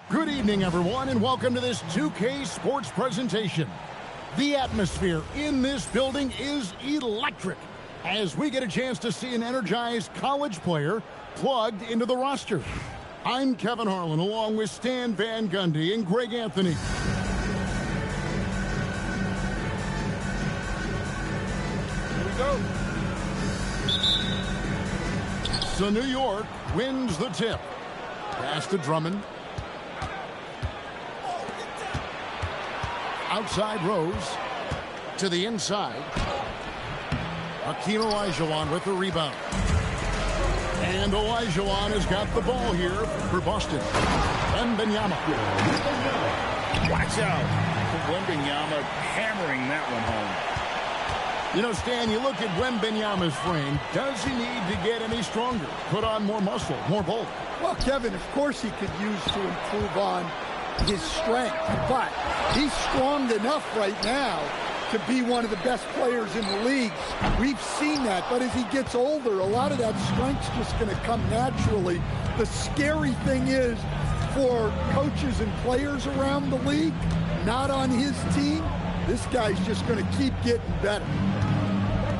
Good evening, everyone, and welcome to this 2K Sports presentation. The atmosphere in this building is electric as we get a chance to see an energized college player plugged into the roster. I'm Kevin Harlan, along with Stan Van Gundy and Greg Anthony. Here we go. So New York wins the tip. Pass to Drummond. Outside Rose. To the inside. Hakeem Olajuwon with the rebound. And Olajuwon has got the ball here for Boston. Wembanyama. Watch out. Wembanyama hammering that one home. You know, Stan, you look at Wembanyama's frame. Does he need to get any stronger? Put on more muscle, more bulk? Well, Kevin, of course he could use to improve on his strength, but he's strong enough right now to be one of the best players in the league. We've seen that, but as he gets older, a lot of that strength's just going to come naturally. The scary thing is for coaches and players around the league, not on his team, this guy's just going to keep getting better.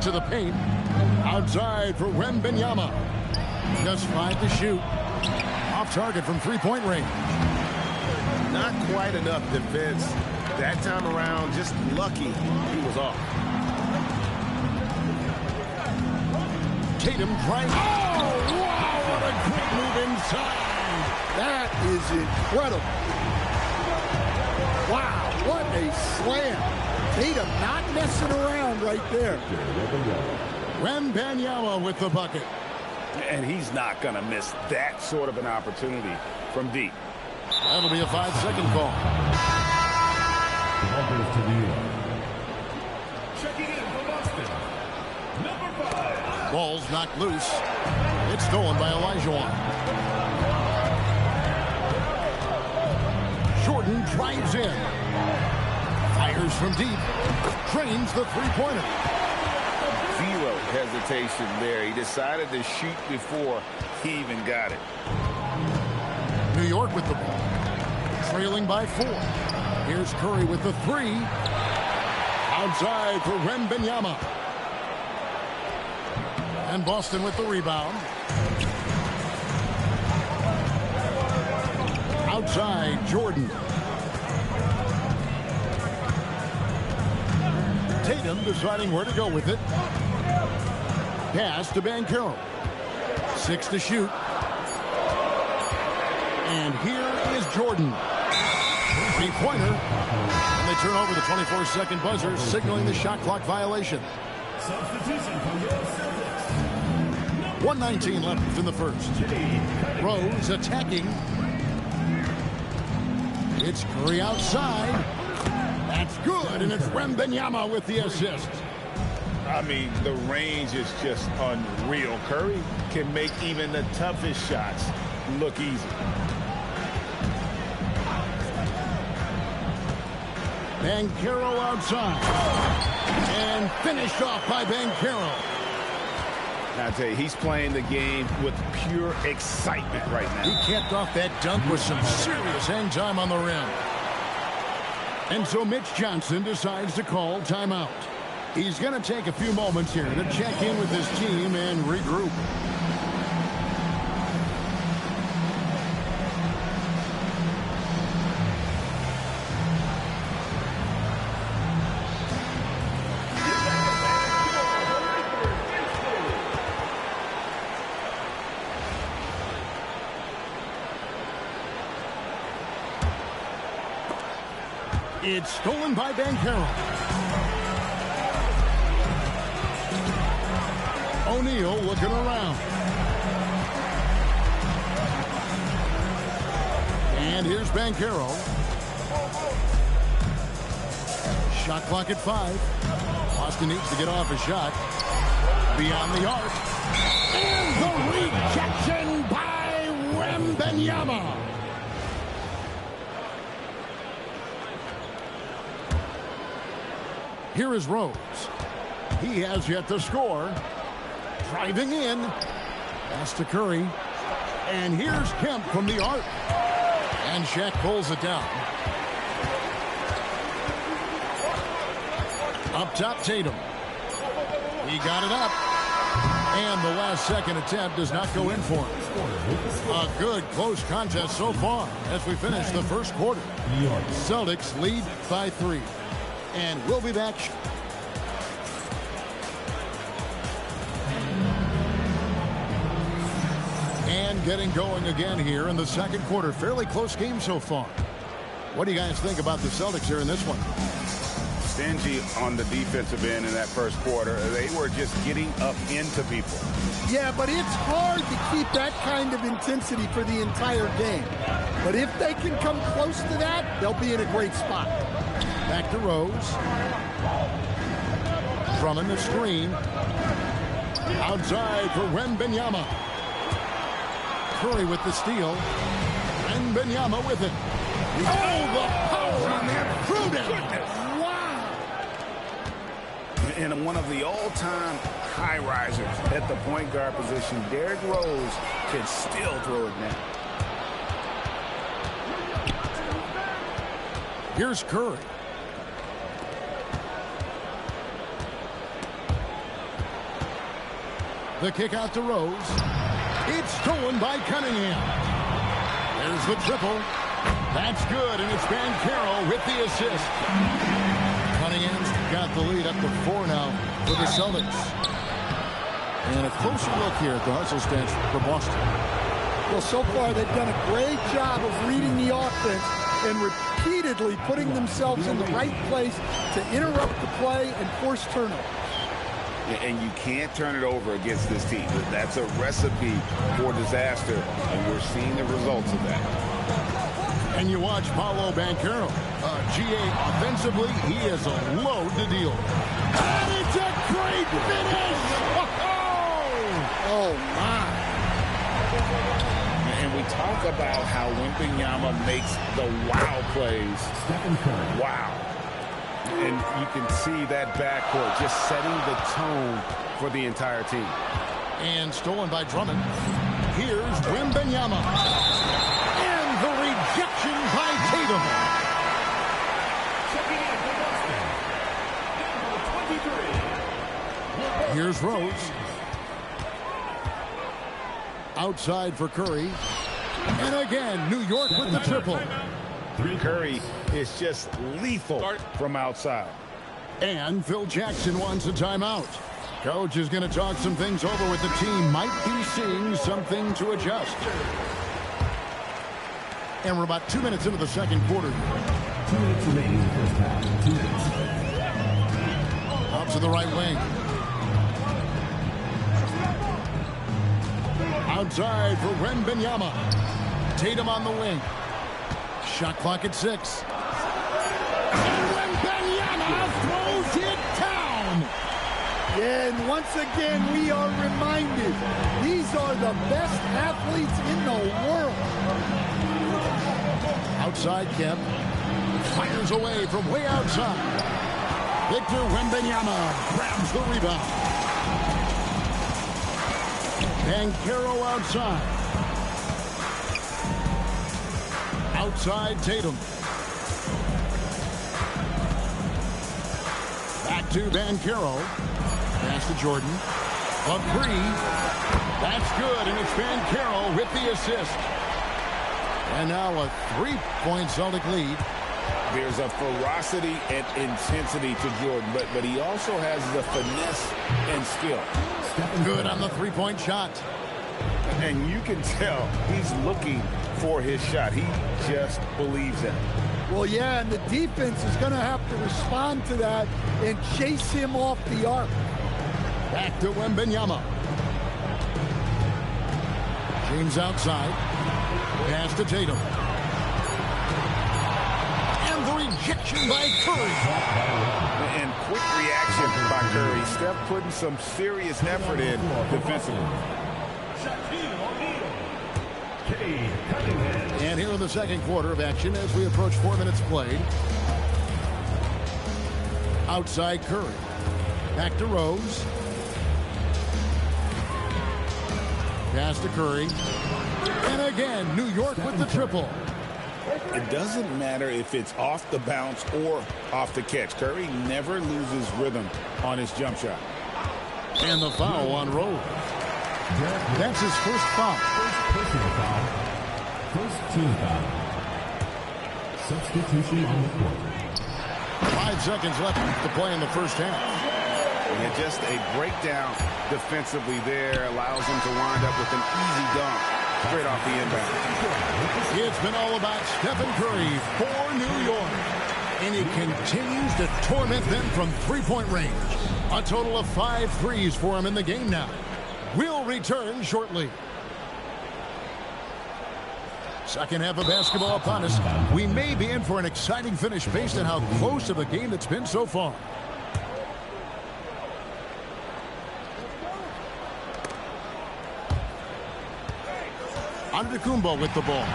To the paint. Outside for Wembanyama. Just 5 to shoot. Off target from three-point range. Not quite enough defense. That time around, just lucky he was off. Tatum trying. Oh, wow, what a quick move inside. That is incredible. Wow, what a slam. Tatum not messing around right there. Wembanyama with the bucket. And he's not going to miss that sort of an opportunity from deep. That'll be a 5-second call. Checking in for Boston, number 5. Ball's knocked loose. It's stolen by Olajuwon. Jordan drives in. Fires from deep. Trains the three-pointer. Zero hesitation there. He decided to shoot before he even got it. New York with the ball. Trailing by 4. Here's Curry with the 3. Outside for Wembanyama. And Boston with the rebound. Outside, Jordan. Tatum deciding where to go with it. Pass to Banchero. 6 to shoot. And here is Jordan. Three-pointer. And they turn over the 24-second buzzer, signaling the shot clock violation. Substitution for your Celtics. 1:19 left in the first. Rose attacking. It's Curry outside. That's good, and it's Wembanyama with the assist. I mean, the range is just unreal. Curry can make even the toughest shots look easy. Banchero outside. And finished off by Banchero. I tell you, he's playing the game with pure excitement right now. He capped off that dunk with some serious hang time on the rim. And so Mitch Johnson decides to call timeout. He's going to take a few moments here to check in with his team and regroup. It's stolen by Banchero. O'Neal looking around. And here's Banchero. Shot clock at 5. Boston needs to get off a shot. Beyond the arc. And the rejection by Wembanyama. Here is Rose. He has yet to score. Driving in. Pass to Curry. And here's Kemp from the arc. And Shaq pulls it down. Up top, Tatum. He got it up. And the last second attempt does not go in for him. A good close contest so far as we finish the first quarter. Celtics lead by 3. And we'll be back. And getting going again here in the second quarter. Fairly close game so far. What do you guys think about the Celtics here in this one? Stingy on the defensive end in that first quarter. They were just getting up into people. Yeah, but it's hard to keep that kind of intensity for the entire game. But if they can come close to that, they'll be in a great spot. Back to Rose. Drummond the screen. Outside for Wembanyama. Curry with the steal. Wembanyama with it. Oh, the power on that. Prudent. And one of the all-time high risers at the point guard position, Derrick Rose can still throw it now. Here's Curry. The kick out to Rose. It's stolen by Cunningham. There's the triple. That's good, and it's Banchero with the assist. Cunningham's got the lead up to 4 now for the Celtics. And a closer look here at the hustle stance for Boston. Well, so far they've done a great job of reading the offense and repeatedly putting themselves in the right place to interrupt the play and force turnovers. And you can't turn it over against this team. That's a recipe for disaster, and we're seeing the results of that. And you watch Paolo Banchero. GA offensively, he is a load to deal. And it's a great finish! Oh, my. And we talk about how Wembanyama makes the wow plays. Wow. And you can see that backcourt just setting the tone for the entire team. And stolen by Drummond. Here's Wembanyama. And the rejection by Tatum. Here's Rose. Outside for Curry. And again, New York with the triple. Curry is just lethal from outside. And Phil Jackson wants a timeout. Coach is going to talk some things over with the team. Might be seeing something to adjust. And we're about 2 minutes into the second quarter. 2 minutes remaining in the first half. 2 minutes. Up to the right wing. Outside for Wembanyama. Tatum on the wing. Shot clock at 6. And Wembanyama throws it down. And once again, we are reminded these are the best athletes in the world. Outside Kemp. Fires away from way outside. Victor Wembanyama grabs the rebound. Banchero outside. Outside Tatum. Back to Banchero. Pass to Jordan. A three. That's good, and it's Banchero with the assist. And now a 3-point Celtic lead. There's a ferocity and intensity to Jordan, but he also has the finesse and skill. Good on the 3-point shot. And you can tell he's looking for his shot. He just believes in it. Well, yeah, and the defense is going to have to respond to that and chase him off the arc. Back to Wembanyama. James outside. Pass to Tatum. And the rejection by Curry. And quick reaction by Curry. Steph putting some serious effort in defensively. And here in the second quarter of action as we approach 4 minutes played. Outside Curry. Back to Rose. Pass to Curry. And again, New York with the triple. It doesn't matter if it's off the bounce or off the catch. Curry never loses rhythm on his jump shot. And the foul on Rose. That's his first foul. First personal foul. First team foul. Substitution on the court. 5 seconds left to play in the first half. And just a breakdown defensively there allows him to wind up with an easy dunk straight off the inbound. It's been all about Stephen Curry for New York. And he continues to torment them from three-point range. A total of 5 threes for him in the game now. We'll return shortly. Second half of basketball upon us. We may be in for an exciting finish based on how close of a game it's been so far. Antetokounmpo with the ball.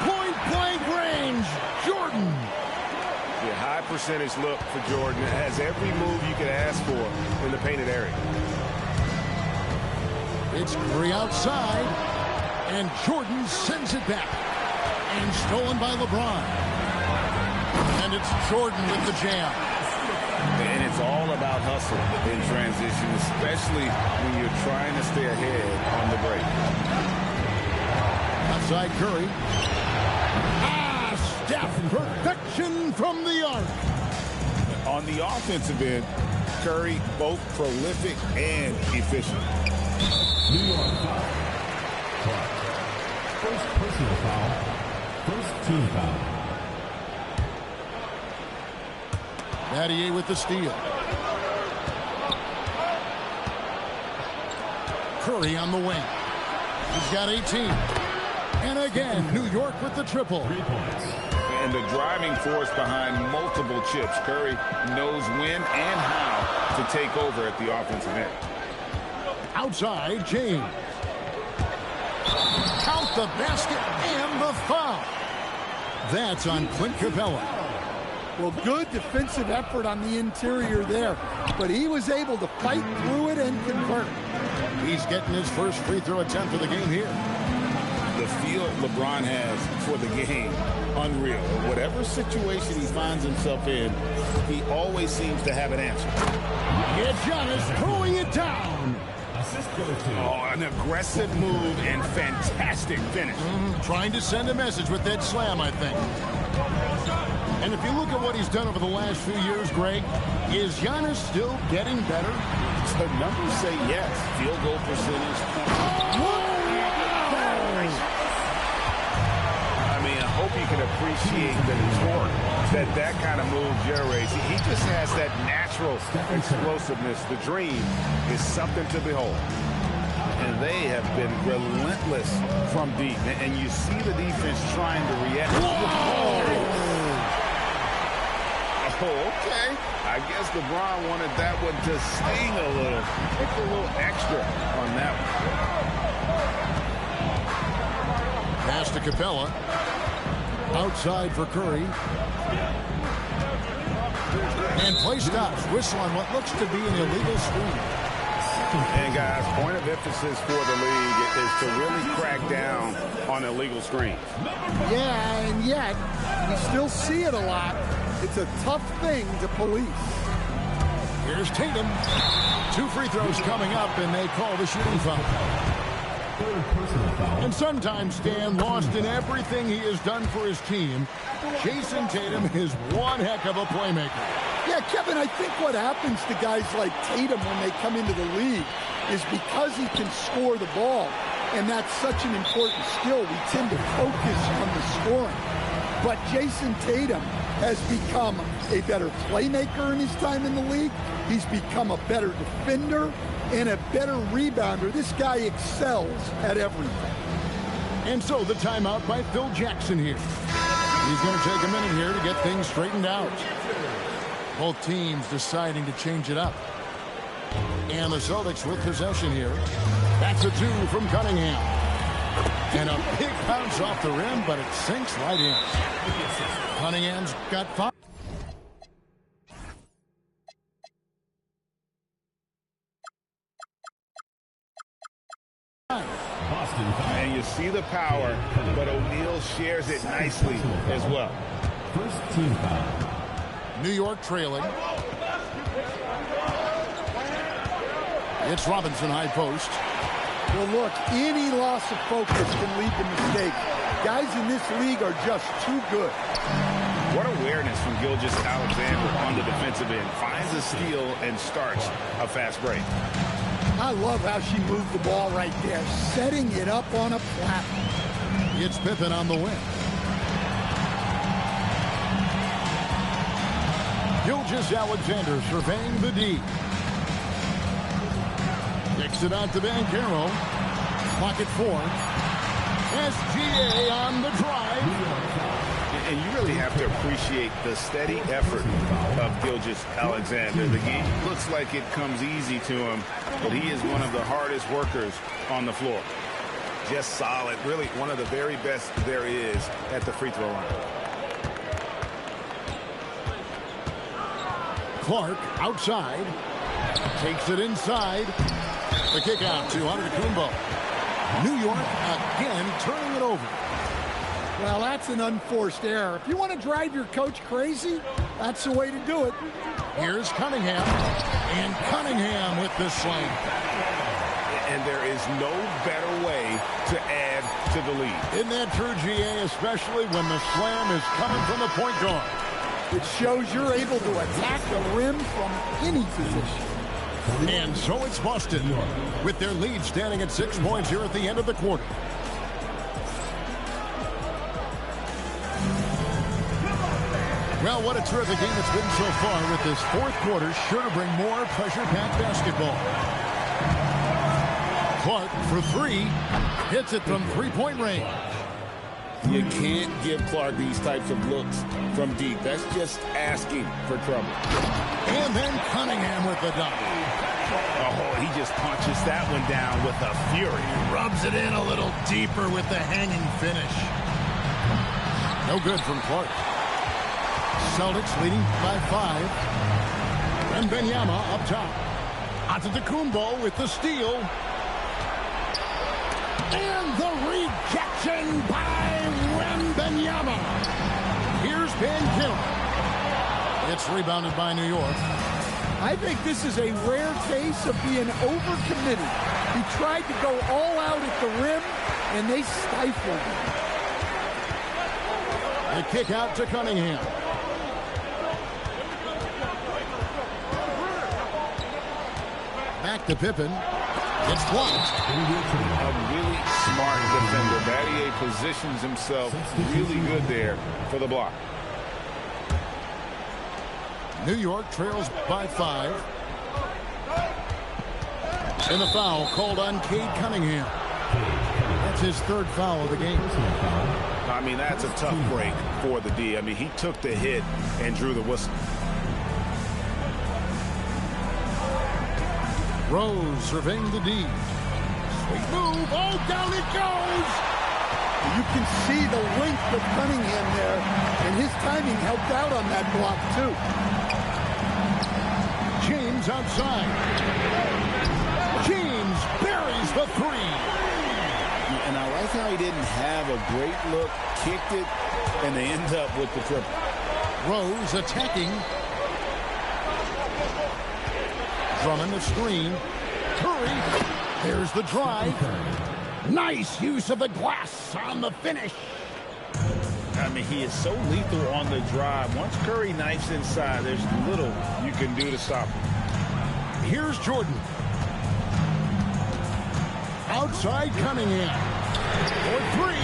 Point-blank range. Jordan. A high percentage look for Jordan. It has every move you could ask for in the painted area. It's Curry outside. And Jordan sends it back. And stolen by LeBron. And it's Jordan with the jam. And it's all about hustle in transition, especially when you're trying to stay ahead on the break. Outside Curry. Steph, perfection from the arc. On the offensive end, Curry both prolific and efficient. New York foul. First personal foul. First team foul. Battier with the steal. Curry on the wing. He's got 18. And again, New York with the triple. 3 points. And the driving force behind multiple chips. Curry knows when and how to take over at the offensive end. Outside, James. Count the basket and the foul. That's on Clint Capella. Well, good defensive effort on the interior there, but he was able to fight through it and convert. He's getting his first free throw attempt for the game here. The feel LeBron has for the game, unreal. Whatever situation he finds himself in, he always seems to have an answer. Here's Giannis throwing it down. Assist goes to. Oh, an aggressive move and fantastic finish. Trying to send a message with that slam, I think. And if you look at what he's done over the last few years, Greg, is Giannis still getting better? The numbers say yes. Field goal percentage. I mean, I hope you can appreciate the torque that kind of move generates. He just has that natural explosiveness. The dream is something to behold. And they have been relentless from deep. And you see the defense trying to react. Oh, okay. I guess LeBron wanted that one to sting a little. Take a little extra on that one. Pass to Capella. Outside for Curry. And play stops. Whistle on what looks to be an illegal screen. And guys, point of emphasis for the league is to really crack down on illegal screens. Yeah, and yet we still see it a lot. It's a tough thing to police. Here's Tatum. 2 free throws coming up, and they call the shooting foul. Third personal foul. And sometimes, Stan, lost in everything he has done for his team, Jason Tatum is one heck of a playmaker. Yeah, Kevin, I think what happens to guys like Tatum when they come into the league is because he can score the ball, and that's such an important skill, we tend to focus on the scoring. But Jason Tatum has become a better playmaker in his time in the league. He's become a better defender and a better rebounder. This guy excels at everything. And so the timeout by Phil Jackson here. He's going to take a minute here to get things straightened out. Both teams deciding to change it up. And the Celtics with possession here. Back to 2 from Cunningham. And a big bounce off the rim, but it sinks right in. Cunningham's got 5. Boston foul. And you see the power, but O'Neal shares it nicely as well. First team foul. New York trailing. It's Robinson, high post. Well, look, any loss of focus can lead to mistakes. Guys in this league are just too good. What awareness from Gilgeous-Alexander on the defensive end. Finds a steal and starts a fast break. I love how she moved the ball right there, setting it up on a platform. It's Pippen on the win. Gilgeous-Alexander surveying the D. Kicks it out to Banchero. Clock at 4. SGA on the drive. And you really have to appreciate the steady effort of Gilgeous-Alexander. The game looks like it comes easy to him, but he is one of the hardest workers on the floor. Just solid, really one of the very best there is at the free throw line. Clark outside. Takes it inside. The kick out to Antetokounmpo. New York again turning it over. Well, that's an unforced error. If you want to drive your coach crazy, that's the way to do it. Here's Cunningham. And Cunningham with the slam. And there is no better way to add to the lead. Isn't that true, GA? Especially when the slam is coming from the point guard. It shows you're able to attack the rim from any position. And so it's Boston, with their lead standing at 6 points here at the end of the quarter. Well, what a terrific game it's been so far, with this fourth quarter sure to bring more pressure-packed basketball. Clark for 3, hits it from three-point range. You can't give Clark these types of looks from deep. That's just asking for trouble. And then Cunningham with the dunk. Oh, he just punches that one down with a fury. Rubs it in a little deeper with the hanging finish. No good from Clark. Celtics leading by 5. And Wembanyama up top. Antetokounmpo with the steal. And the rejection by Wembanyama. Here's Banchero. It's rebounded by New York. I think this is a rare case of being overcommitted. He tried to go all out at the rim, and they stifled him. The kick out to Cunningham. Back to Pippen. It's blocked. A really smart defender. Battier positions himself really good there for the block. New York trails by 5. And the foul called on Cade Cunningham. That's his 3rd foul of the game. I mean, that's a tough break for the D. I mean, he took the hit and drew the whistle. Rose surveying the D. Sweet move. Oh, down it goes. You can see the length of Cunningham there, and his timing helped out on that block, too. James outside. James buries the 3. And I like how he didn't have a great look, kicked it, and they end up with the triple. Rose attacking. Drummond the screen. Curry. There's the drive. Nice use of the glass on the finish. I mean, he is so lethal on the drive. Once Curry knifes inside, there's little you can do to stop him. Here's Jordan. Outside Cunningham. For 3.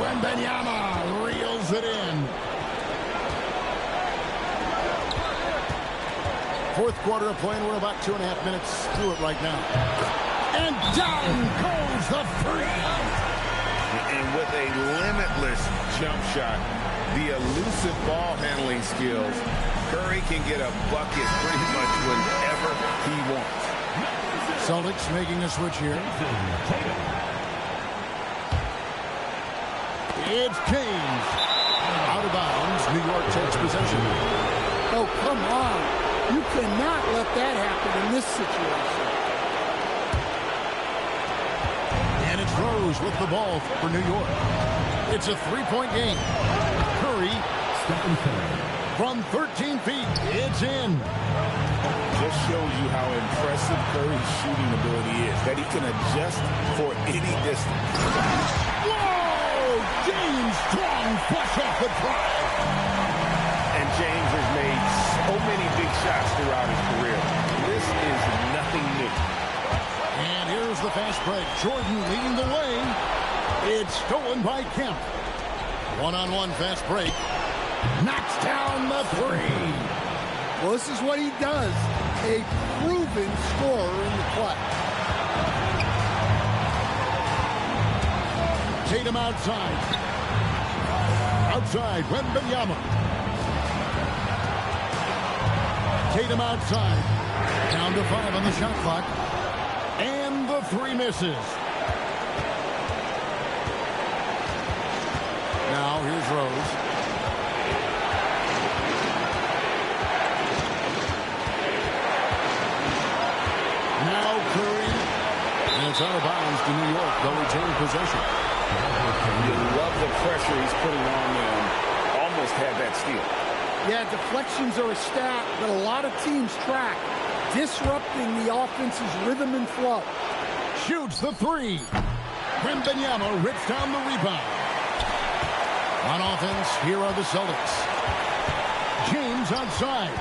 Wembanyama reels it in. Fourth quarter of play, and we're about 2.5 minutes through it right now. And down goes the 3. And with a limitless jump shot, the elusive ball handling skills, Curry can get a bucket pretty much whenever he wants. Celtics making a switch here. It's James. Out of bounds. New York takes possession. Oh, come on. You cannot let that happen in this situation. And it's Rose Rose with the ball for New York. It's a three-point game. Curry from 13 feet. It's in. Just shows you how impressive Curry's shooting ability is, that he can adjust for any distance. Whoa! James strong flush off the drive. And James has made so many big shots throughout his career. This is nothing new. And here's the fast break. Jordan leading the way. It's stolen by Kemp. One-on-one fast break. Knocks down the three. Well, this is what he does. A proven scorer in the clutch. Tatum outside. Outside, Wembanyama. Tatum outside. Down to 5 on the shot clock. And the three misses. Now here's Rose. Now Curry. And it's out of bounds to New York. They'll retain possession. You love the pressure he's putting on them. Almost had that steal. Yeah, deflections are a stat that a lot of teams track, disrupting the offense's rhythm and flow. Shoots the three. Wembanyama rips down the rebound. On offense, here are the Celtics. James outside.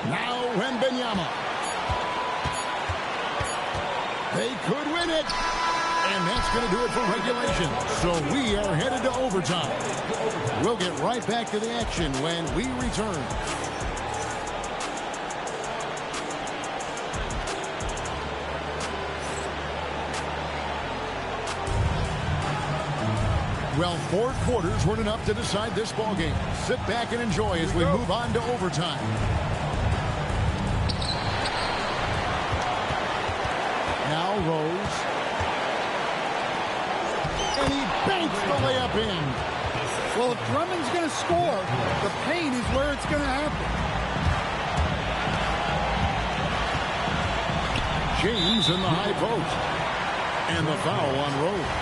Now Wembanyama. They could win it. And that's going to do it for regulation. So we are headed to overtime. We'll get right back to the action when we return. Well, 4 quarters weren't enough to decide this ballgame. Sit back and enjoy as we move on to overtime. Now Rose. And he banks the layup in. Well, if Drummond's going to score, the paint is where it's going to happen. James in the high post. And the foul on Rose.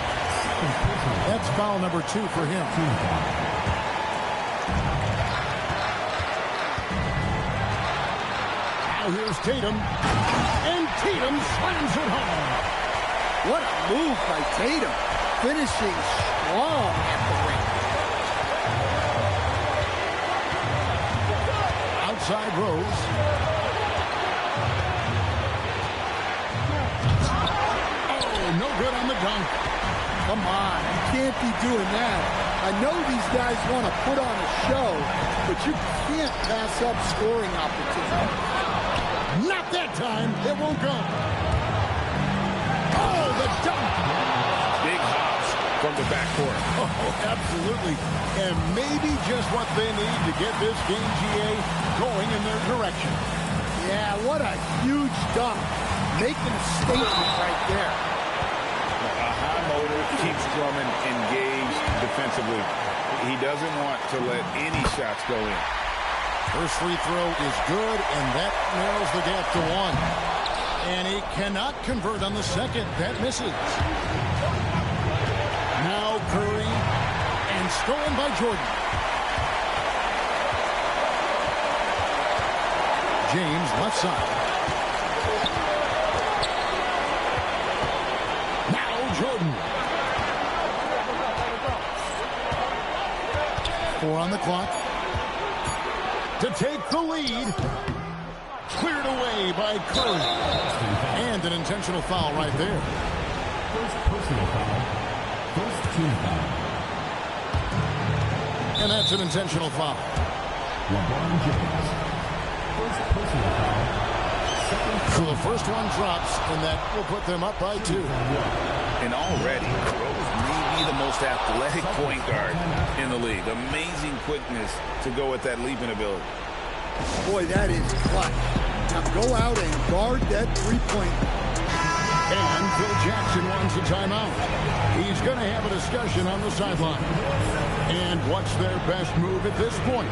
That's foul number 2 for him. Now here's Tatum. And Tatum slams it home. What a move by Tatum. Finishing strong at the ring. Outside Rose. Oh, no good on the dunk. Come on, you can't be doing that. I know these guys want to put on a show, but you can't pass up scoring opportunities. Not that time. It won't go. Oh, the dunk. Big hops from the backcourt. Oh, absolutely. And maybe just what they need to get this game, GA, going in their direction. Yeah, what a huge dunk. Making a statement right there. A high motor keeps Drummond engaged defensively. He doesn't want to let any shots go in. First free throw is good, and that narrows the gap to 1. And he cannot convert on the second. That misses. Now Curry, and stolen by Jordan. James left side. Now Jordan. 4 on the clock. To take the lead. Cleared away by Curry. And an intentional foul right there. First personal foul. First team foul. And that's an intentional foul. LeBron James. First personal foul. So the first one drops, and that will put them up by 2. And already, Rose may be the most athletic point guard in the league. Amazing quickness to go with that leaping ability. Boy, that is clutch. Now go out and guard that three-point. And Phil Jackson wants a timeout. He's going to have a discussion on the sideline. And what's their best move at this point?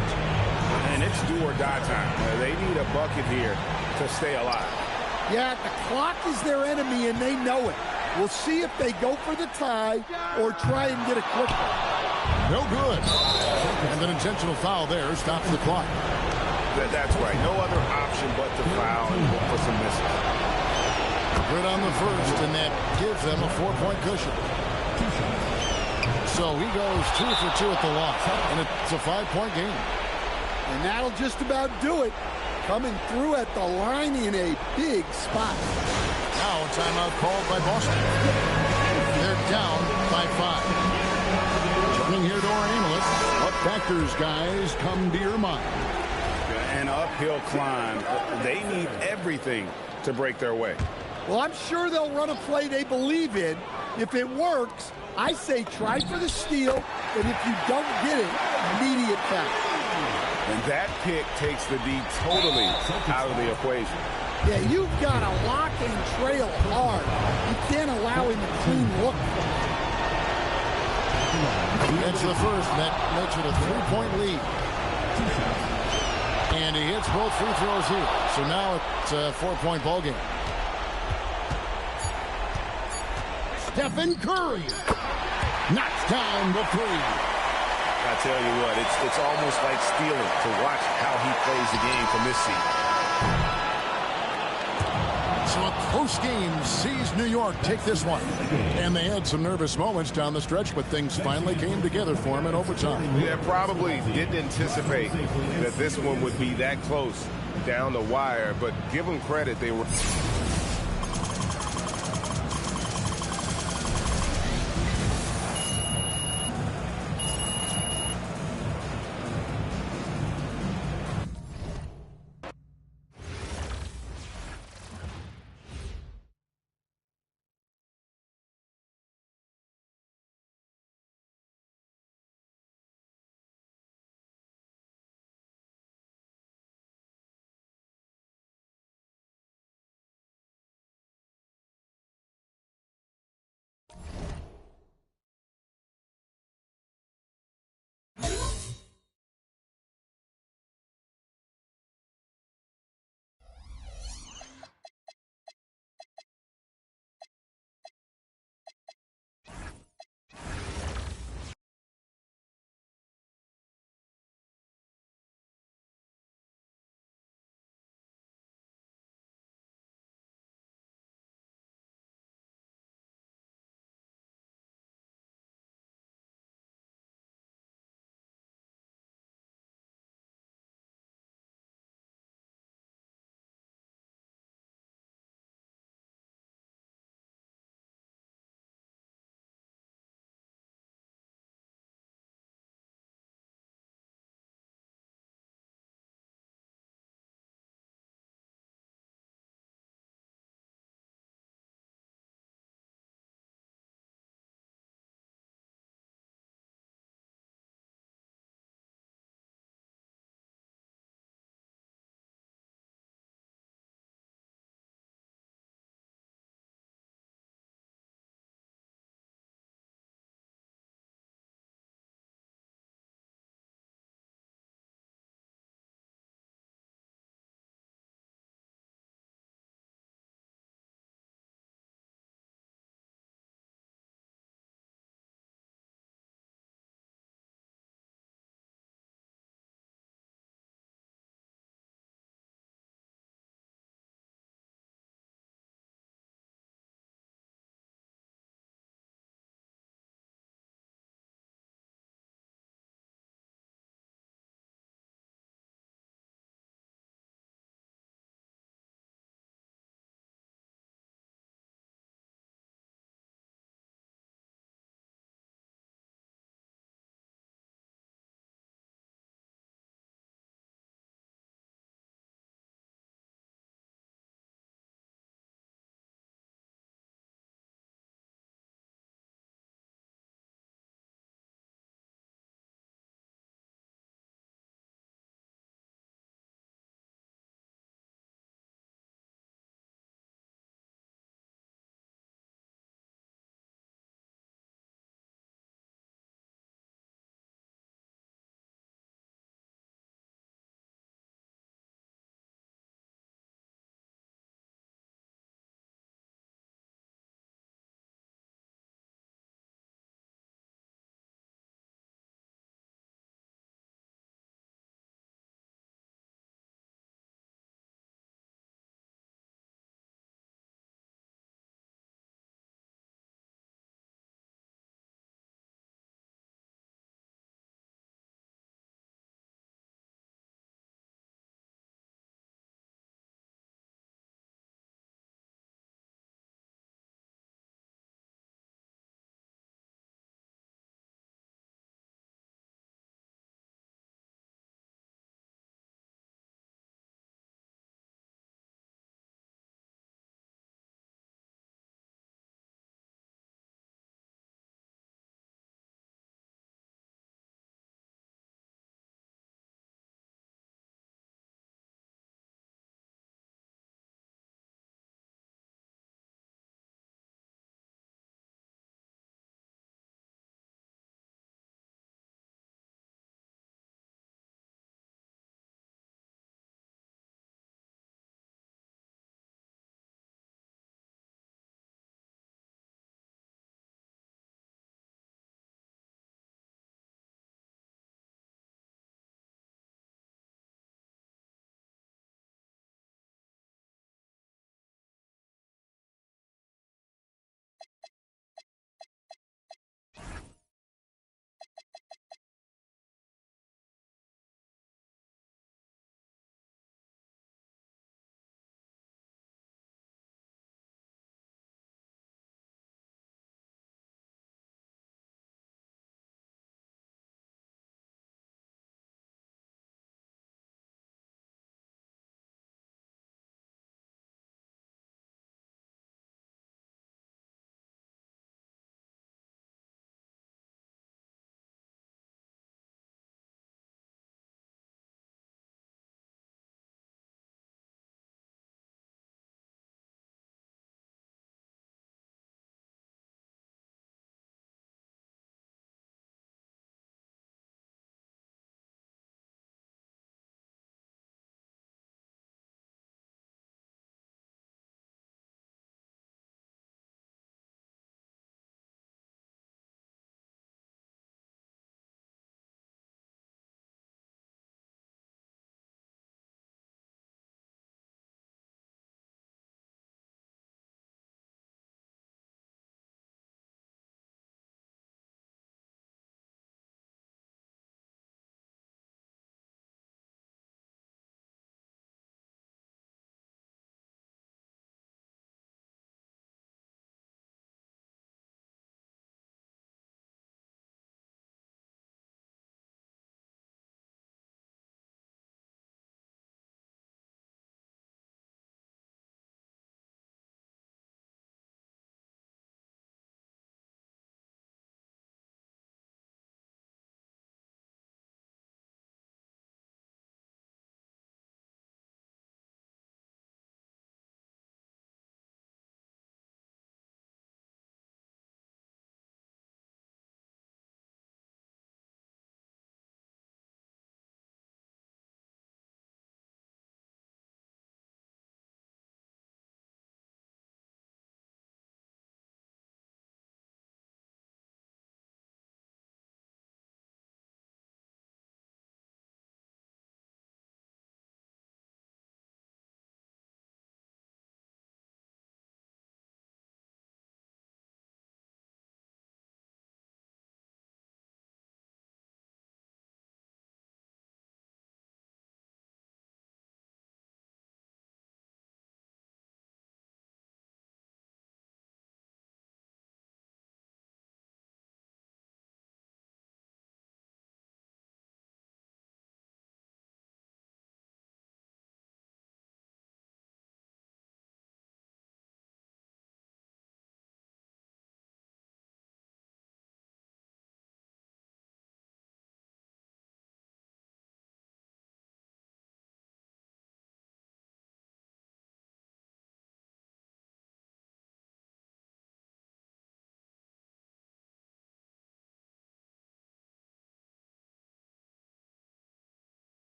And it's do or die time. They need a bucket here to stay alive. Yeah, the clock is their enemy, and they know it. We'll see if they go for the tie or try and get a quick one. No good. And an intentional foul there stops the clock. That's right. No other option but to foul and look for some misses. Good on the first, and that gives them a 4-point cushion. So he goes 2 for 2 at the line, and it's a 5-point game. And that'll just about do it. Coming through at the line in a big spot. Now a timeout called by Boston. They're down by 5. Turning here to our analysts. What factors, guys, come to your mind? An uphill climb. They need everything to break their way. Well, I'm sure they'll run a play they believe in. If it works, I say try for the steal, and if you don't get it, immediate foul. And that pick takes the D totally out of the equation. Yeah, you've got to lock and trail hard. You can't allow him a clean look. That's the first, and that makes it a 3-point lead. And he hits both free throws here. So now it's a 4-point ball game. Stephen Curry knocks down the three. I tell you what, it's almost like stealing to watch how he plays the game from this seat. So a close game sees New York take this one. And they had some nervous moments down the stretch, but things finally came together for them in overtime. Yeah, probably didn't anticipate that this one would be that close down the wire, but give them credit, they were...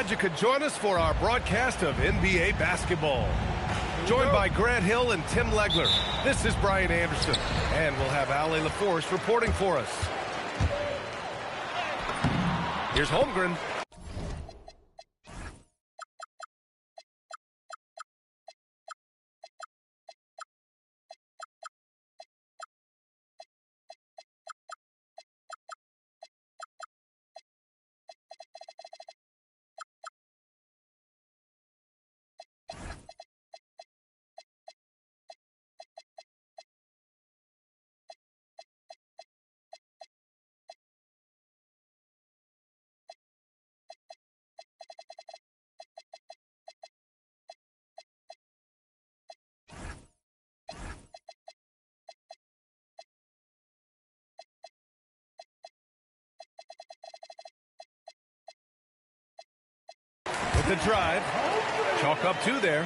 glad you could join us for our broadcast of NBA basketball. Joined by Grant Hill and Tim Legler, this is Brian Anderson, and we'll have Ali LaForce reporting for us. Here's Holmgren. The drive. Chalk up 2 there.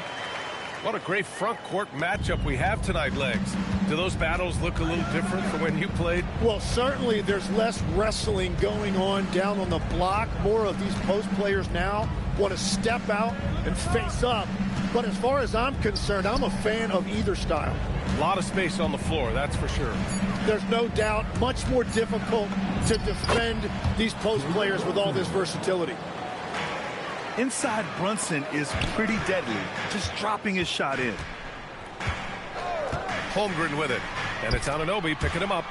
What a great front court matchup we have tonight, Legs. Do those battles look a little different from when you played? Well, certainly there's less wrestling going on down on the block. More of these post players now want to step out and face up. But as far as I'm concerned, I'm a fan of either style. A lot of space on the floor, that's for sure. There's no doubt much more difficult to defend these post players with all this versatility. Inside Brunson is pretty deadly, just dropping his shot in. Holmgren with it, and it's Anunoby picking him up.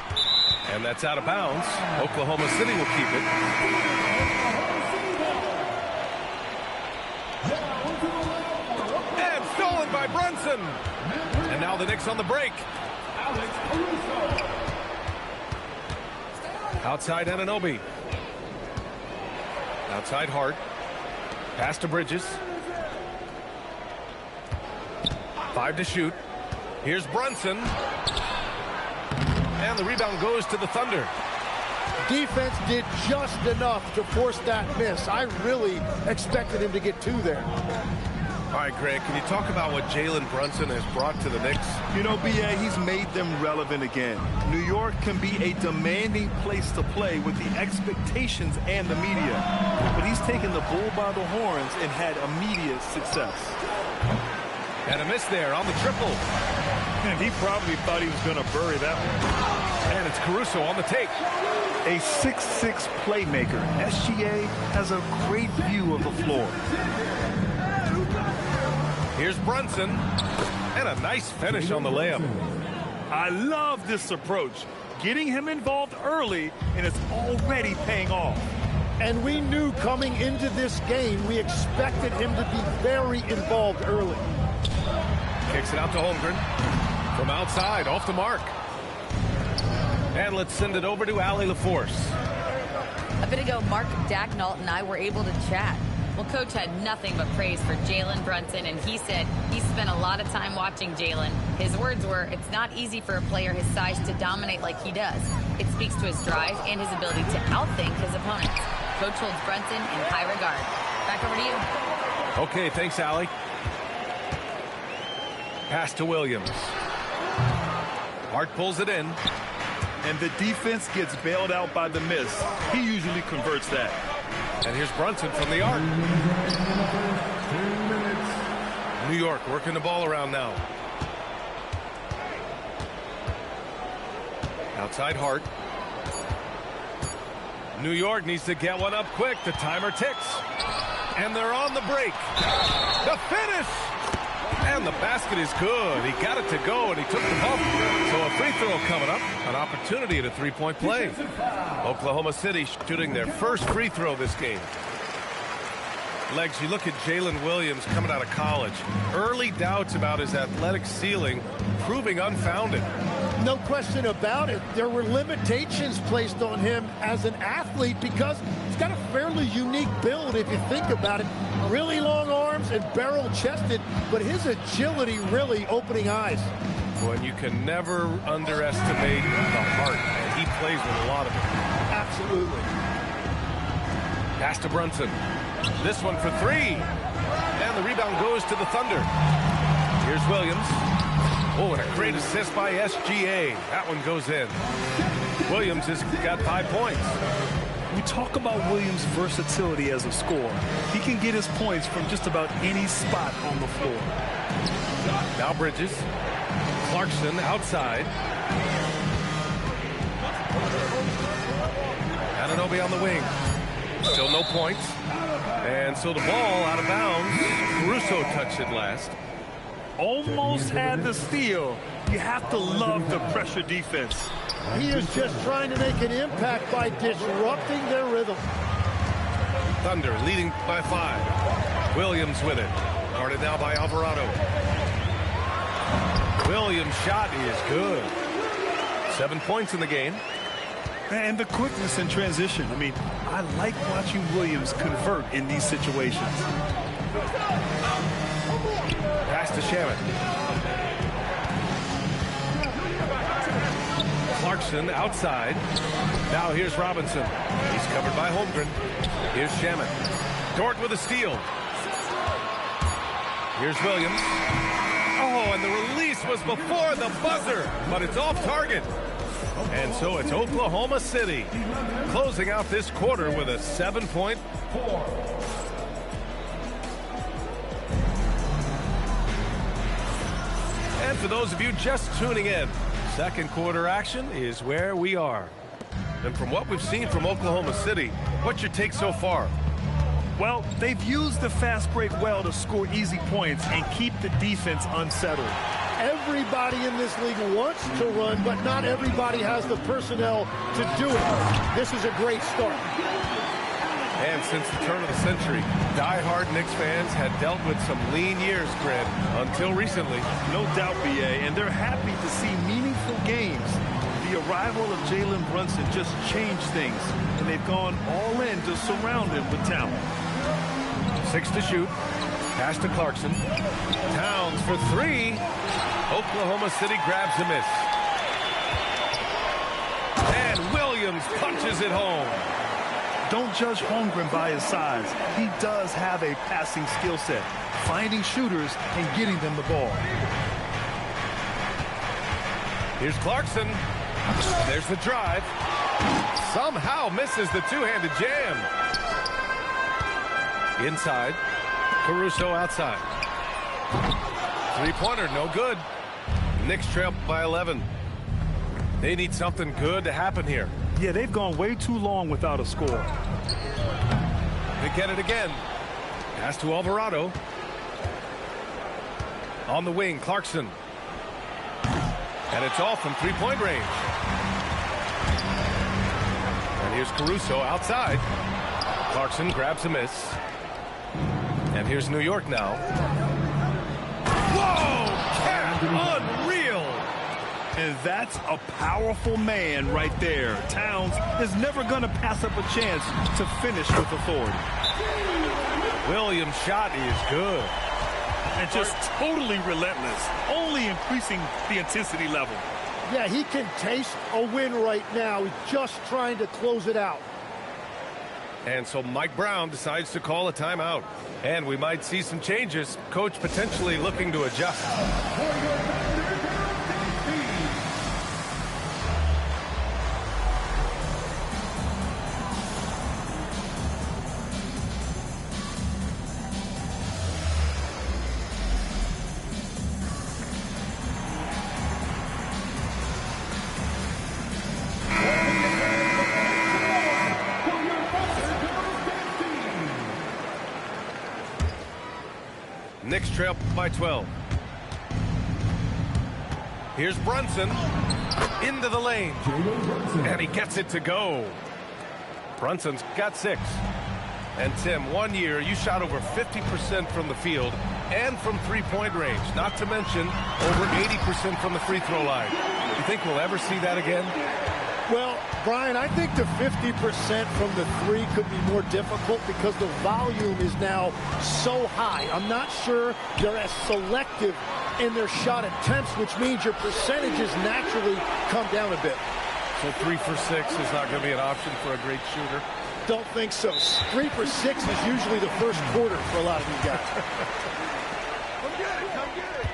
And that's out of bounds. Oklahoma City will keep it. And stolen by Brunson. And now the Knicks on the break. Outside Anunoby. Outside Hart. Pass to Bridges. 5 to shoot. Here's Brunson. And the rebound goes to the Thunder. Defense did just enough to force that miss. I really expected him to get 2 there. All right, Greg, can you talk about what Jalen Brunson has brought to the Knicks? You know, B.A., he's made them relevant again. New York can be a demanding place to play with the expectations and the media. But he's taken the bull by the horns and had immediate success. And a miss there on the triple. And he probably thought he was going to bury that one. And it's Caruso on the take. A 6'6" playmaker. SGA has a great view of the floor. Here's Brunson, and a nice finish on the layup. I love this approach. Getting him involved early, and it's already paying off. And we knew coming into this game, we expected him to be very involved early. Kicks it out to Holmgren. From outside, off the mark. And let's send it over to Ali LaForce. A bit ago, Mark Dacknault and I were able to chat. Well, Coach had nothing but praise for Jalen Brunson, and he said he spent a lot of time watching Jalen. His words were, it's not easy for a player his size to dominate like he does. It speaks to his drive and his ability to outthink his opponents. Coach holds Brunson in high regard. Back over to you. Okay, thanks, Allie. Pass to Williams. Hart pulls it in. And the defense gets bailed out by the miss. He usually converts that. And here's Brunson from the arc. 2 minutes. New York working the ball around now. Outside Hart. New York needs to get one up quick. The timer ticks. And they're on the break. The finish! And the basket is good. He got it to go, and he took the bump. So a free throw coming up. An opportunity at a three-point play. Oklahoma City shooting their first free throw this game. Legs, you look at Jalen Williams coming out of college. Early doubts about his athletic ceiling proving unfounded. No question about it. There were limitations placed on him as an athlete because he's got a fairly unique build if you think about it. Really long arms and barrel-chested, but his agility really opening eyes. Well, and you can never underestimate the heart, and he plays with a lot of it. Absolutely. Pass to Brunson. This one for 3. And the rebound goes to the Thunder. Here's Williams. Oh, and a great assist by SGA. That one goes in. Williams has got 5 points. We talk about Williams' versatility as a scorer. He can get his points from just about any spot on the floor. Now Bridges. Clarkson outside. Anunoby on the wing. Still no points. And so the ball out of bounds. Caruso touched it last. Almost had the steal. You have to love the pressure defense. He is just trying to make an impact by disrupting their rhythm. Thunder leading by 5. Williams with it. Guarded now by Alvarado. Williams' shot is good. 7 points in the game. And the quickness in transition. I mean, I like watching Williams convert in these situations. Pass to Shaman. Clarkson outside. Now here's Robinson. He's covered by Holmgren. Here's Shaman. Dort with a steal. Here's Williams. Oh, and the release was before the buzzer, but it's off target. And so it's Oklahoma City closing out this quarter with a 7-point. And for those of you just tuning in, second quarter action is where we are. And from what we've seen from Oklahoma City, what's your take so far? Well, they've used the fast break well to score easy points and keep the defense unsettled. Everybody in this league wants to run, but not everybody has the personnel to do it. This is a great start. And since the turn of the century, die-hard Knicks fans had dealt with some lean years, Grid, until recently. No doubt, BA, and they're happy to see meaningful games. The arrival of Jalen Brunson just changed things, and they've gone all in to surround him with talent. 6 to shoot. Pass to Clarkson. Towns for 3. Oklahoma City grabs a miss. And Williams punches it home. Don't judge Holmgren by his size. He does have a passing skill set, finding shooters and getting them the ball. Here's Clarkson. There's the drive. Somehow misses the two-handed jam. Inside. Caruso outside. Three-pointer, no good. Knicks trail by 11. They need something good to happen here. Yeah, they've gone way too long without a score. They get it again. Pass to Alvarado. On the wing, Clarkson. And it's off from three-point range. And here's Caruso outside. Clarkson grabs a miss. And here's New York now. Whoa! Cat! Unreal! And that's a powerful man right there. Towns is never going to pass up a chance to finish with authority. Williams' shot is good. And just totally relentless, only increasing the intensity level. Yeah, he can taste a win right now. He's just trying to close it out. And so Mike Brown decides to call a timeout. And we might see some changes. Coach potentially looking to adjust. Knicks trail by 12. Here's Brunson into the lane. And he gets it to go. Brunson's got 6. And Tim, 1 year you shot over 50% from the field and from three-point range. Not to mention over 80% from the free throw line. You think we'll ever see that again? Well, Brian, I think the 50% from the 3 could be more difficult because the volume is now so high. I'm not sure they're as selective in their shot attempts, which means your percentages naturally come down a bit. So 3 for 6 is not going to be an option for a great shooter? Don't think so. 3 for 6 is usually the first quarter for a lot of these guys. Come get it, come get it.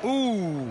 Ooh.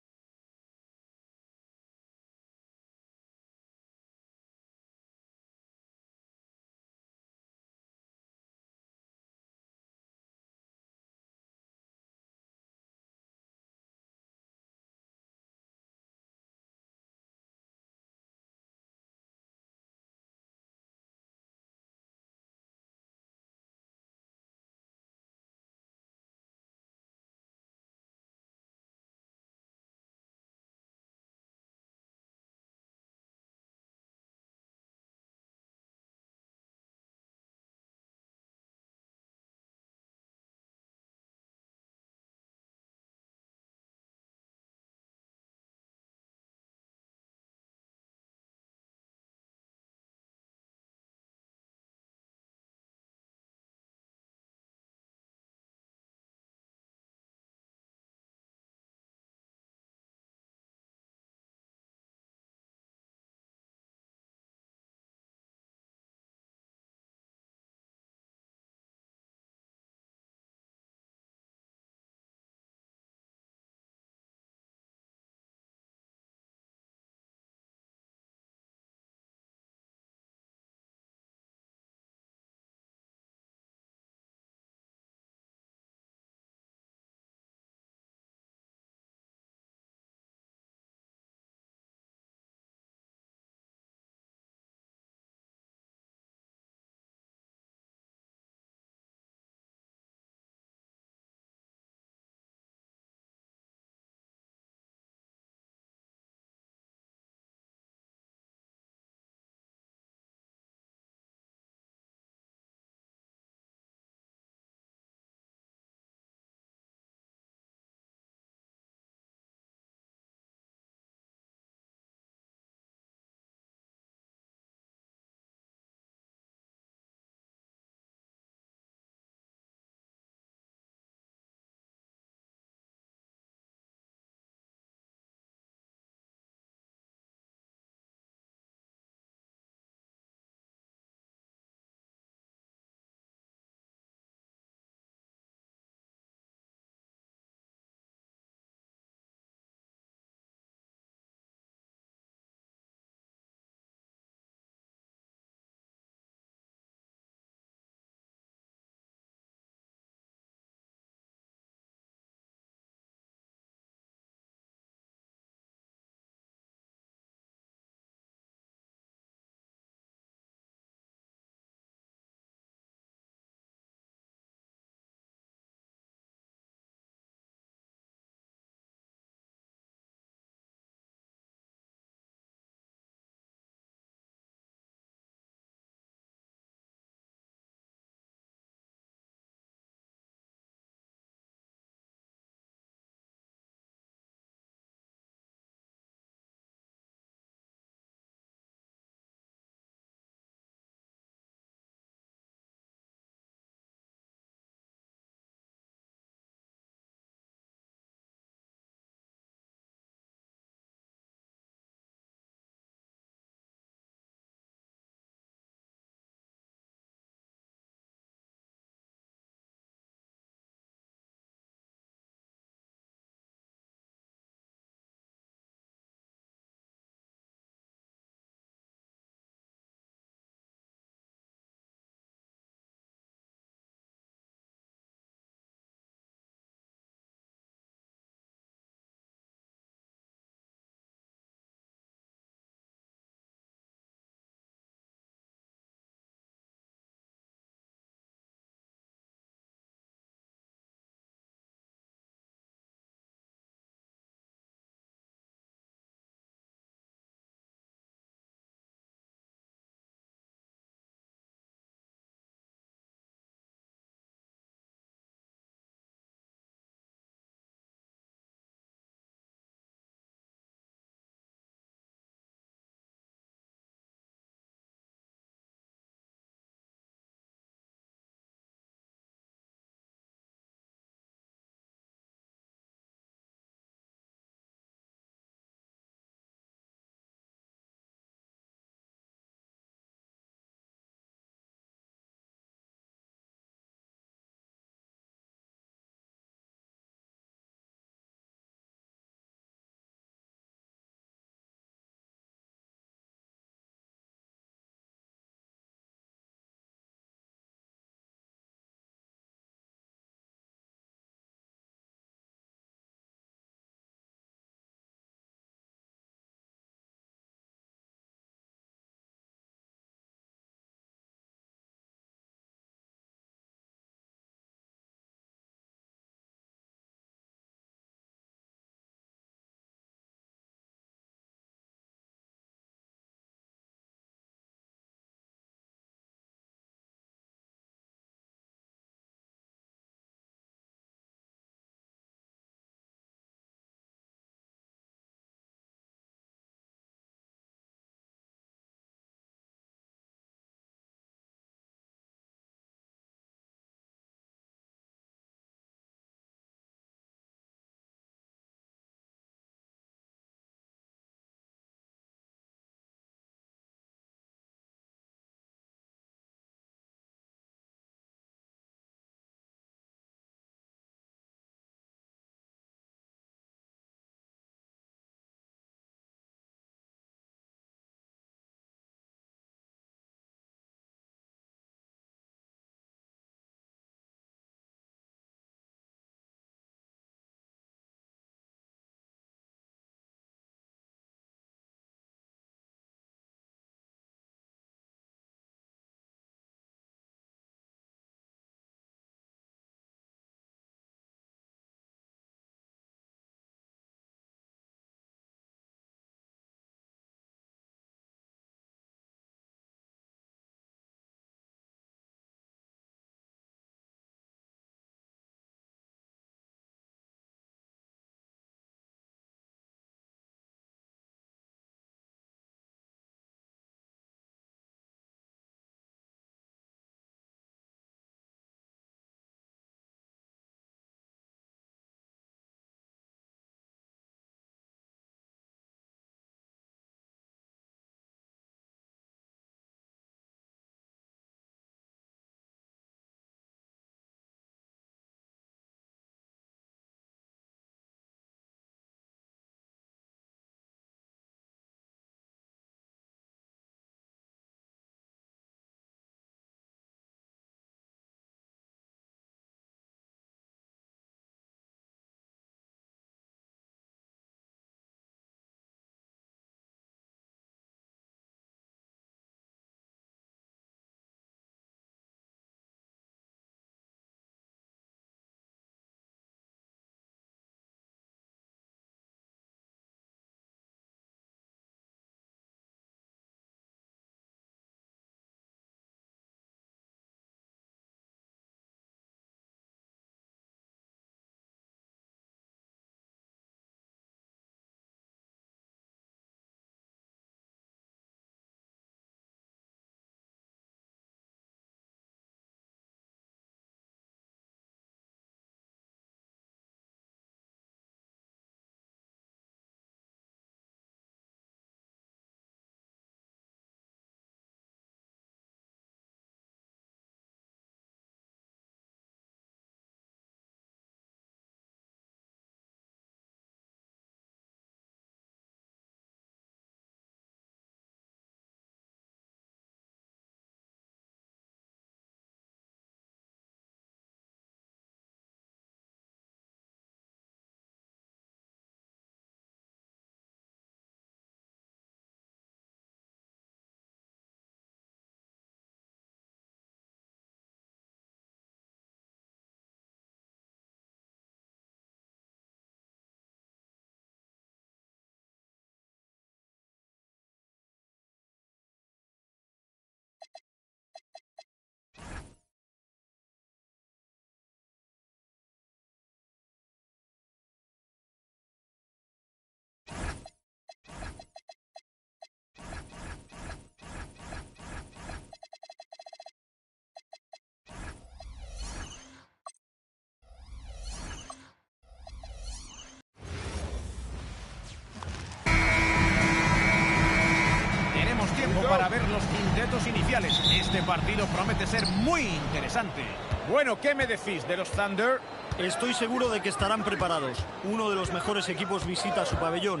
los quintetos iniciales. Este partido promete ser muy interesante. Bueno, ¿qué me decís de los Thunder? Estoy seguro de que estarán preparados. Uno de los mejores equipos visita su pabellón.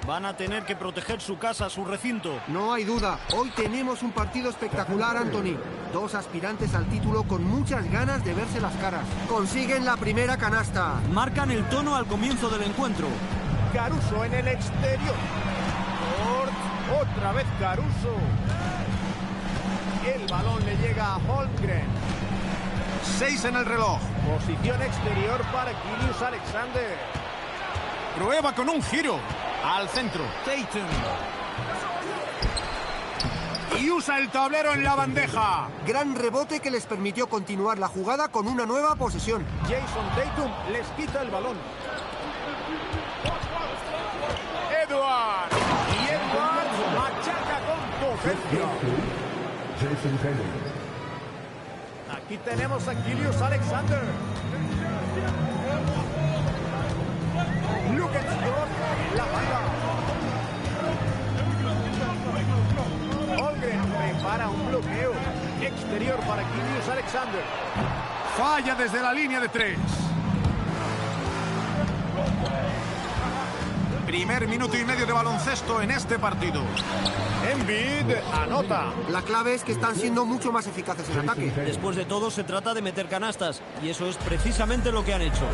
Van a tener que proteger su casa, su recinto. No hay duda. Hoy tenemos un partido espectacular, Anthony. Dos aspirantes al título con muchas ganas de verse las caras. Consiguen la primera canasta. Marcan el tono al comienzo del encuentro. Caruso en el exterior. Otra vez Caruso. El balón le llega a Holmgren. 6 en el reloj. Posición exterior para Gilius Alexander. Prueba con un giro. Al centro. Tatum. Y usa el tablero en la bandeja. Gran rebote que les permitió continuar la jugada con una nueva posesión. Jason Tatum les quita el balón. Edwards. Y Edwards machaca con potencia. Aquí tenemos a Gilius Alexander. Lugenstone en la banda. Holmgren prepara un bloqueo exterior para Gilius Alexander. Falla desde la línea de 3. Primer minuto y medio de baloncesto en este partido. Embiid anota. La clave es que están siendo mucho más eficaces en ataque. Después de todo, se trata de meter canastas. Y eso es precisamente lo que han hecho.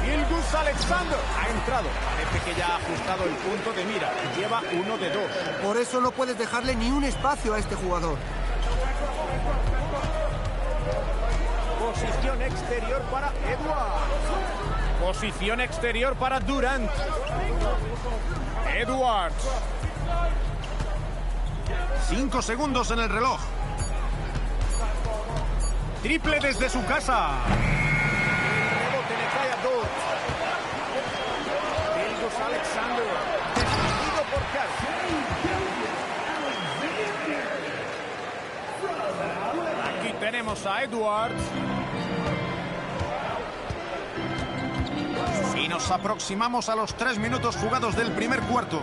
Gilius Alexander ha entrado. Parece que ya ha ajustado el punto de mira. Lleva 1 de 2. Por eso no puedes dejarle ni un espacio a este jugador. Posición exterior para Edwards. Posición exterior para Durant. Edwards. 5 segundos en el reloj. Triple desde su casa. Rebote le cae a Dort. Gilius Alexander. Defendido por Carl. Aquí tenemos a Edwards. Y nos aproximamos a los 3 minutos jugados del primer cuarto.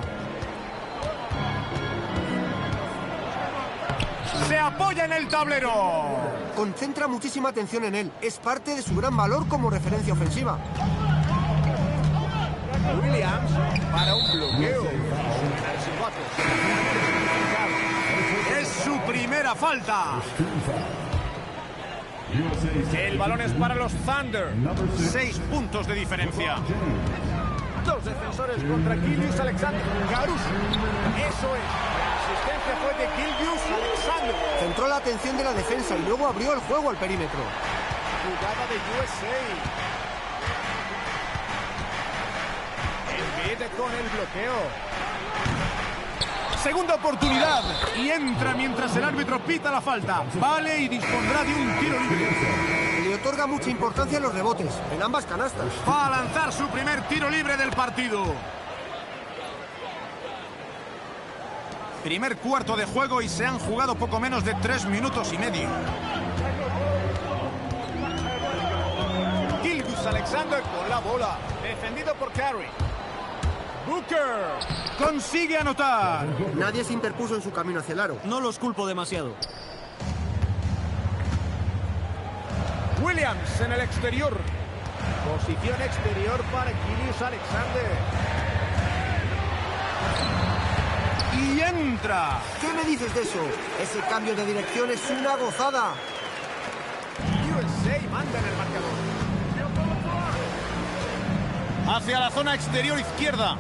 Se apoya en el tablero. Concentra muchísima atención en él. Es parte de su gran valor como referencia ofensiva. Williams para un bloqueo. Es su primera falta. El balón es para los Thunder. 6 puntos de diferencia. Dos defensores contra Gilius Alexander. Caruso. Eso es. La asistencia fue de Gilius Alexander. Centró la atención de la defensa y luego abrió el juego al perímetro. Jugada de USA. Embiid con el bloqueo. Segunda oportunidad. Y entra mientras el árbitro pita la falta. Vale y dispondrá de un tiro libre. Le otorga mucha importancia a los rebotes, en ambas canastas. Va a lanzar su primer tiro libre del partido. Primer cuarto de juego y se han jugado poco menos de 3 minutos y medio. Gilius Alexander con la bola. Defendido por Curry. Booker consigue anotar. Nadie se interpuso en su camino hacia el aro. No los culpo demasiado. Williams en el exterior. Posición exterior para Gilius Alexander. Y entra. ¿Qué me dices de eso? Ese cambio de dirección es una gozada. USA manda en el marcador. Hacia la zona exterior izquierda.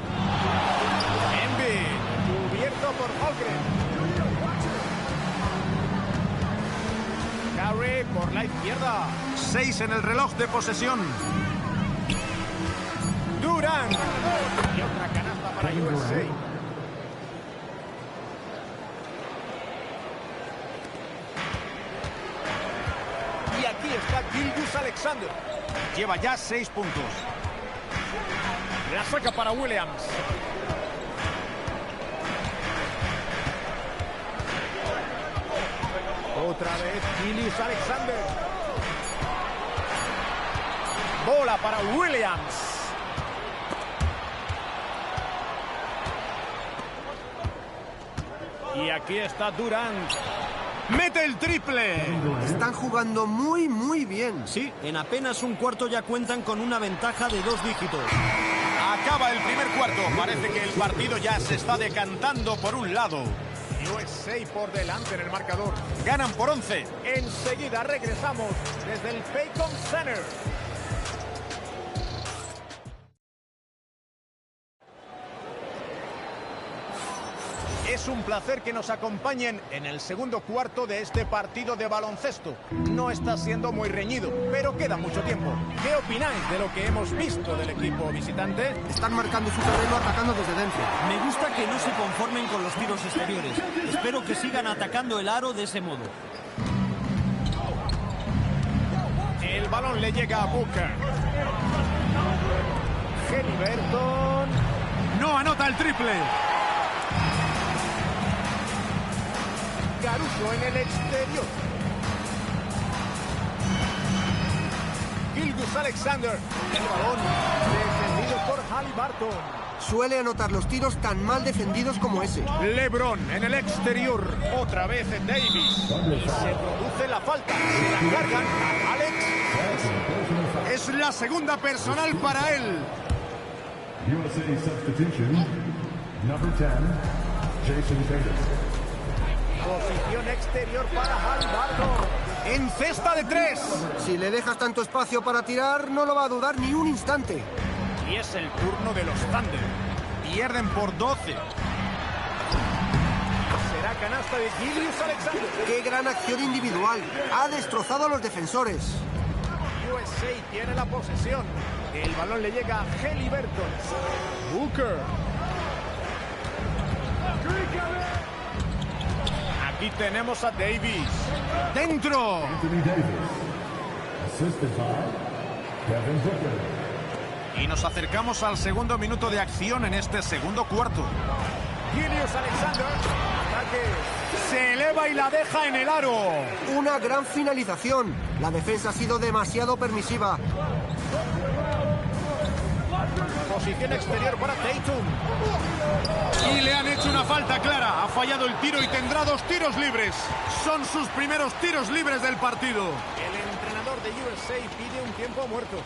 Embiid, cubierto por Holmgren. Curry por la izquierda. 6 en el reloj de posesión. Durant. Y otra canasta para USA. Y aquí está Gilius Alexander. Lleva ya 6 puntos. La saca para Williams. Otra vez Gilius Alexander. Bola para Williams. Y aquí está Durant. ¡Mete el triple! Están jugando muy, muy bien. Sí, en apenas un cuarto ya cuentan con una ventaja de 2 dígitos. Acaba el primer cuarto. Parece que el partido ya se está decantando por un lado. USA por delante en el marcador. Ganan por 11. Enseguida regresamos desde el Paycom Center. Es un placer que nos acompañen en el segundo cuarto de este partido de baloncesto. No está siendo muy reñido, pero queda mucho tiempo. ¿Qué opináis de lo que hemos visto del equipo visitante? Están marcando su terreno atacando desde dentro. Me gusta que no se conformen con los tiros exteriores. Espero que sigan atacando el aro de ese modo. El balón le llega a Booker. Haliburton. No anota el triple. Caruso en el exterior. Gilgeous-Alexander. El balón defendido por Haliburton. Suele anotar los tiros tan mal defendidos como ese. LeBron en el exterior. Otra vez Davis. Y se produce la falta. Se la cargan a Alex. Es la segunda personal para él. USA substitution. Number 10, Jason Tatum. Posición exterior para Haliburton. En cesta de 3. Si le dejas tanto espacio para tirar, no lo va a dudar ni un instante. Y es el turno de los Thunder. Pierden por 12. Será canasta de Gilgeous-Alexander. ¡Qué gran acción individual! Ha destrozado a los defensores. USA tiene la posesión. El balón le llega a Haliburton. Booker. Aquí tenemos a Davis. ¡Dentro! Anthony Davis. Assisted by Devin Booker. Y nos acercamos al segundo minuto de acción en este segundo cuarto. Gilgeous-Alexander. Ataque. Se eleva y la deja en el aro. Una gran finalización. La defensa ha sido demasiado permisiva. Posición exterior para Tatum. Y le han hecho una falta clara. Ha fallado el tiro y tendrá 2 tiros libres. Son sus primeros tiros libres del partido. El entrenador de USA pide un tiempo muerto.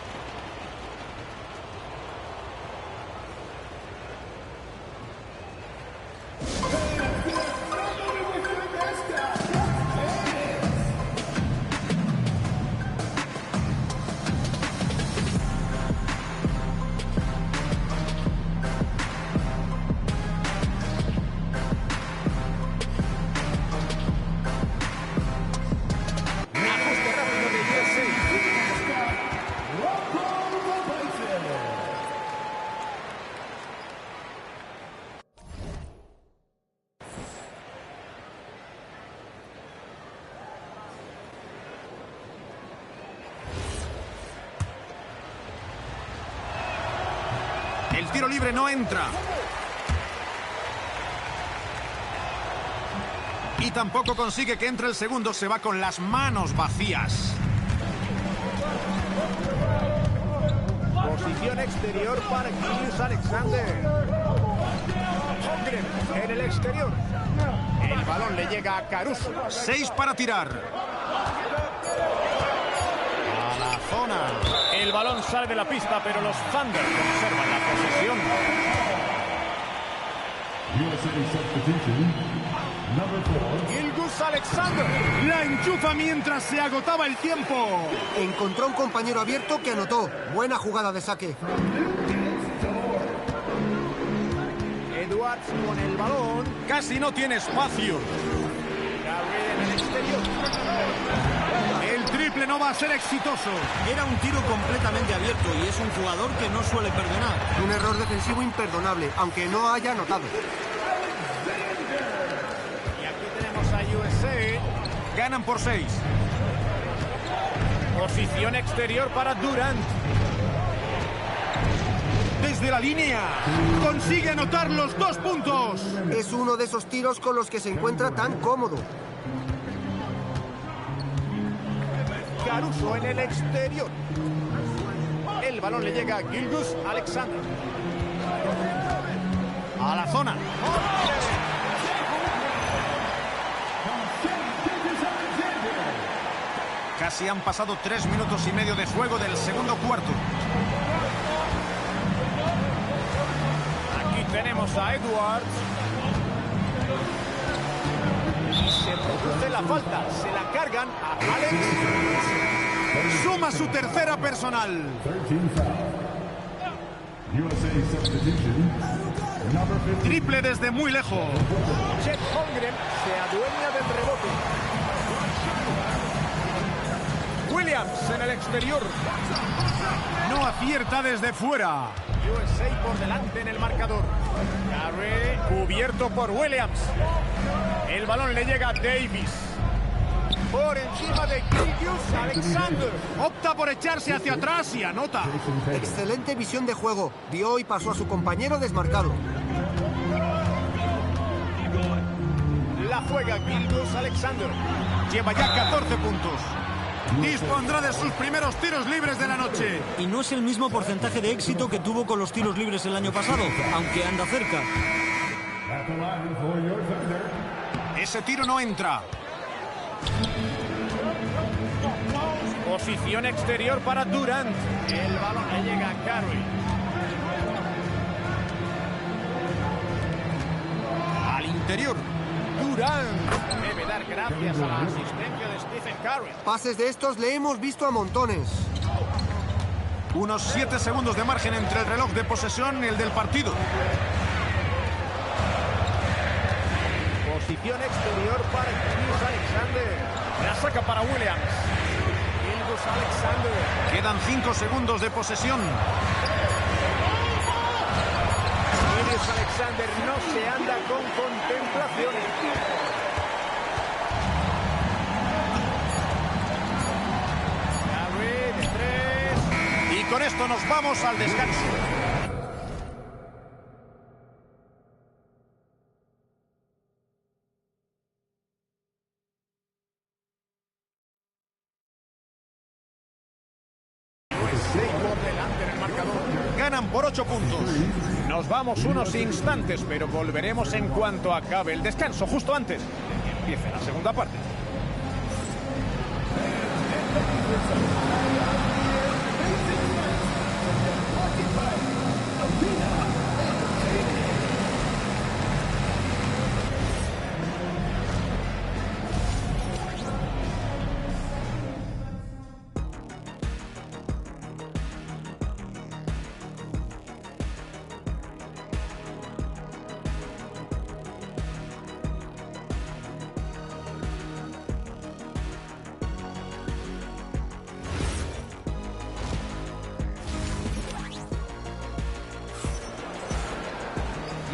El tiro libre no entra. Y tampoco consigue que entre el segundo. Se va con las manos vacías. Posición exterior para Gilgeous-Alexander. Holmgren en el exterior. El balón le llega a Caruso. 6 para tirar. A la zona. El balón sale de la pista, pero los Thunder conservan la posesión. USA substitution. Number 4. Gilgeous-Alexander. La enchufa mientras se agotaba el tiempo. Encontró un compañero abierto que anotó. Buena jugada de saque. Edwards con el balón. Casi no tiene espacio. Garrett en el exterior. El triple no va a ser exitoso. Era un tiro completamente abierto y es un jugador que no suele perdonar. Un error defensivo imperdonable, aunque no haya anotado. Y aquí tenemos a USA. Ganan por 6. Posición exterior para Durant. Desde la línea. Consigue anotar los 2 puntos. Es uno de esos tiros con los que se encuentra tan cómodo. Caruso en el exterior. El balón le llega a Gilgeous-Alexander. A la zona. Así han pasado 3 minutos y medio de juego del segundo cuarto. Aquí tenemos a Edwards. Y se produce la falta. Se la cargan a Alex. Suma su tercera personal. Triple desde muy lejos. Chet Holmgren se adueña del rebote. Williams en el exterior. No acierta desde fuera. USA por delante en el marcador. Curry cubierto por Williams. El balón le llega a Davis. Por encima de Gilgeous Alexander. Opta por echarse hacia atrás y anota. Excelente visión de juego. Dio y pasó a su compañero desmarcado. La juega Gilgeous Alexander. Lleva ya 14 puntos. Dispondrá de sus primeros tiros libres de la noche. Y no es el mismo porcentaje de éxito que tuvo con los tiros libres el año pasado, aunque anda cerca. Ese tiro no entra. Posición exterior para Durant. El balón le llega a Curry. Al interior. Durant debe dar gracias a la asistencia de Stephen Curry. Pases de estos le hemos visto a montones. Unos 7 segundos de margen entre el reloj de posesión y el del partido. Posición exterior para Gilgeous Alexander. La saca para Williams. Gilgeous Alexander. Quedan 5 segundos de posesión. Gilgeous Alexander no se anda con contemplaciones. Curry de 3. Y con esto nos vamos al descanso. Ganan por 8 puntos. Nos vamos unos instantes, pero volveremos en cuanto acabe el descanso, justo antes de que empiece la segunda parte.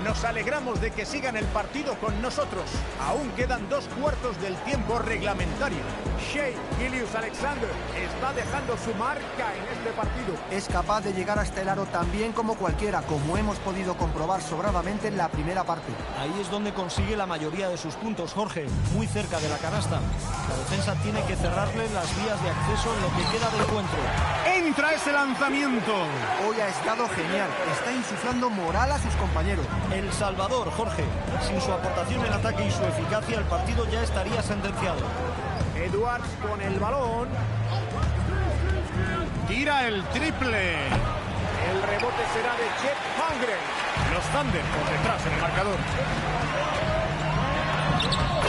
Nos alegramos de que sigan el partido con nosotros. Aún quedan 2 cuartos del tiempo reglamentario. Shai Gilgeous-Alexander está dejando su marca en este partido. Es capaz de llegar hasta el aro tan bien como cualquiera, como hemos podido comprobar sobradamente en la primera parte. Ahí es donde consigue la mayoría de sus puntos, Jorge, muy cerca de la canasta. La defensa tiene que cerrarle las vías de acceso en lo que queda de encuentro. ¡Entra ese lanzamiento! Hoy ha estado genial, está insuflando moral a sus compañeros. El Salvador, Jorge. Sin su aportación en ataque y su eficacia, el partido ya estaría sentenciado. Edwards con el balón. Tira el triple. El rebote será de Chet Holmgren. Los Thunder por detrás en el marcador.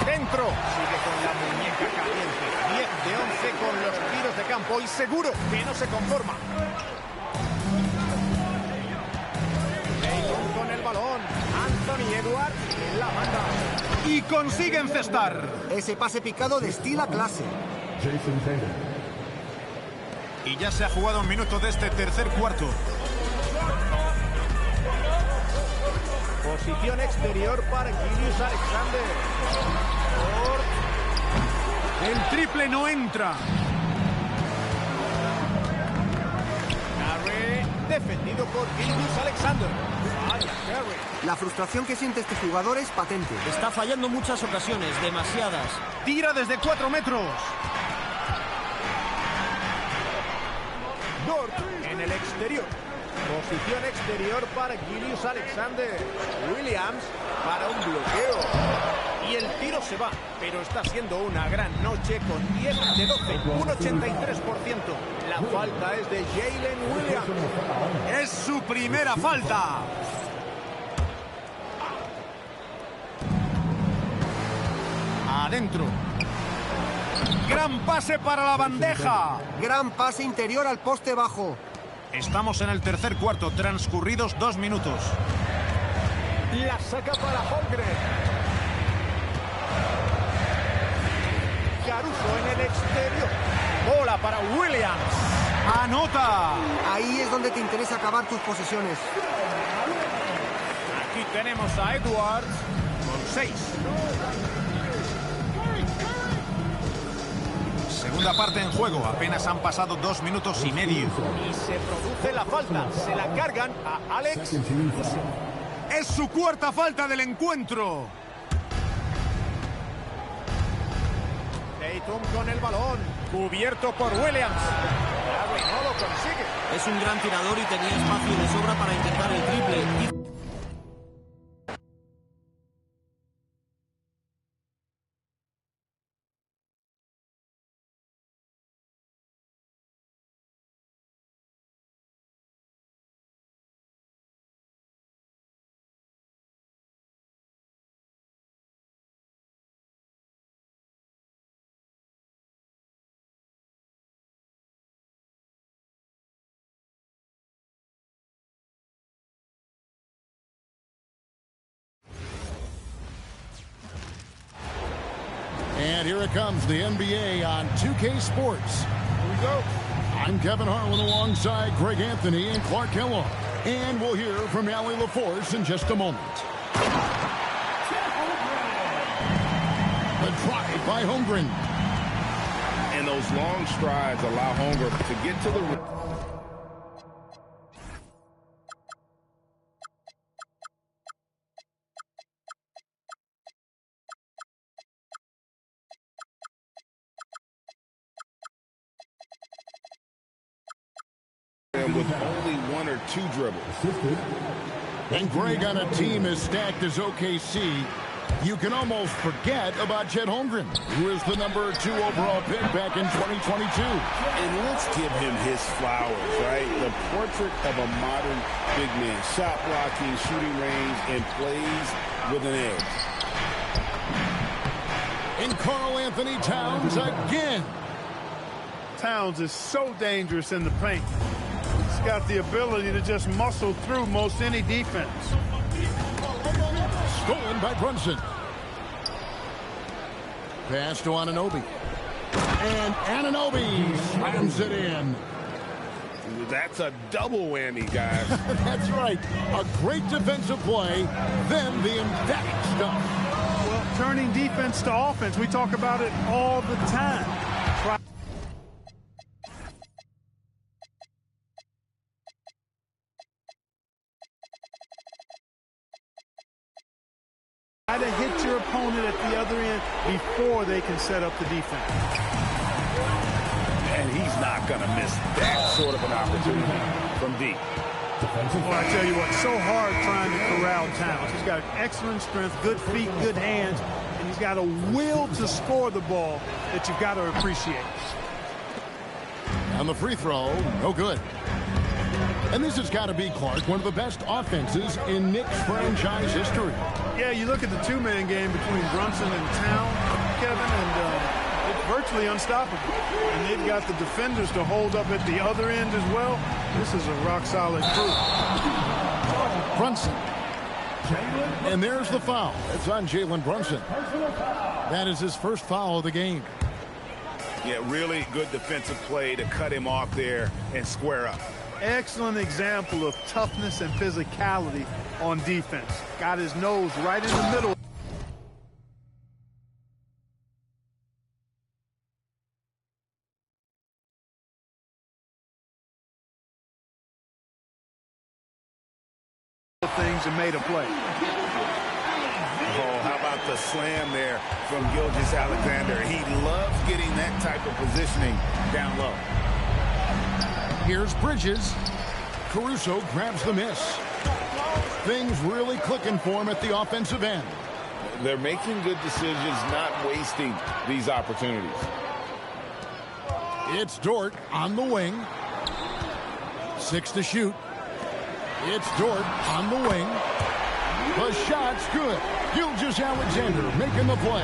Dentro. Sigue con la muñeca caliente. 10 de 11 con los tiros de campo y seguro que no se conforma. Taylor con el balón. Anthony Edwards en la banda. Y consigue encestar. Ese pase picado destila clase. Y ya se ha jugado un minuto de este tercer cuarto. Posición exterior para Gilgeous-Alexander. El triple no entra. Curry defendido por Gilgeous-Alexander. Vaya, Curry. La frustración que siente este jugador es patente. Está fallando muchas ocasiones, demasiadas. Tira desde 4 metros. Dort en el exterior. Posición exterior para Gilius Alexander. Williams para un bloqueo. Y el tiro se va, pero está siendo una gran noche con 10 de 12, un 83%. La falta es de Jalen Williams. Es su primera falta. Adentro. Gran pase para la bandeja. Gran pase interior al poste bajo. Estamos en el tercer cuarto, transcurridos 2 minutos. La saca para Holmgren. Caruso en el exterior. Bola para Williams. ¡Anota! Ahí es donde te interesa acabar tus posesiones. Aquí tenemos a Edwards con 6. Segunda parte en juego, apenas han pasado 2 minutos y medio. Y se produce la falta, se la cargan a Alex. Es su cuarta falta del encuentro. Tatum con el balón, cubierto por Williams. Larry no lo consigue. Es un gran tirador y tenía espacio de sobra para intentar el triple. And here it comes, the NBA on 2K Sports. Here we go. I'm Kevin Harlan alongside Greg Anthony and Clark Kellogg. And we'll hear from Allie LaForce in just a moment. The drive by Holmgren. And those long strides allow Holmgren to get to the... with only 1 or 2 dribbles. And Greg, on a team as stacked as OKC, you can almost forget about Chet Holmgren, who is the number 2 overall pick back in 2022. And let's give him his flowers, right? The portrait of a modern big man. Shot blocking, shooting range, and plays with an edge. And Karl Anthony Towns again. Towns is so dangerous in the paint. He's got the ability to just muscle through most any defense. Stolen by Brunson. Pass to Anunoby. And Anunoby slams it in. That's a double whammy, guys. That's right. A great defensive play, then the emphatic stuff. Well, turning defense to offense, we talk about it all the time. Try to hit your opponent at the other end before they can set up the defense. And he's not going to miss that sort of an opportunity from deep. Well, I tell you what, so hard trying to corral Towns. He's got excellent strength, good feet, good hands, and he's got a will to score the ball that you've got to appreciate. On the free throw, no good. And this has got to be, Clark, one of the best offenses in Knicks franchise history. Yeah, you look at the two-man game between Brunson and Towns, Kevin, and it's virtually unstoppable. And they've got the defenders to hold up at the other end as well. This is a rock-solid group. Brunson. And there's the foul. It's on Jalen Brunson. That is his first foul of the game. Yeah, really good defensive play to cut him off there and square up. Excellent example of toughness and physicality on defense. Got his nose right in the middle. Things and made a play. Oh, how about the slam there from Gilgeous Alexander? He loves getting that type of positioning down low. Here's Bridges. Caruso grabs the miss. Things really clicking for him at the offensive end. They're making good decisions, not wasting these opportunities. It's Dort on the wing. 6 to shoot. It's Dort on the wing. The shot's good. Gilgeous-Alexander making the play.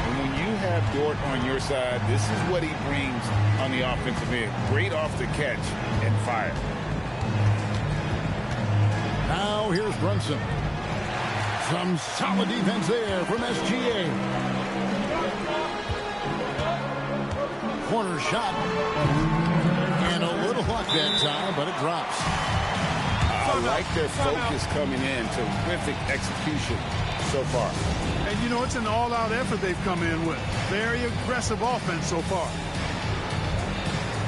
And when you have Dort on your side, this is what he brings on the offensive end. Great off the catch and fire. Now here's Brunson. Some solid defense there from SGA. Corner shot. And a little luck that time, but it drops. I like their focus coming in. Terrific execution so far. And, you know, it's an all-out effort they've come in with. Very aggressive offense so far.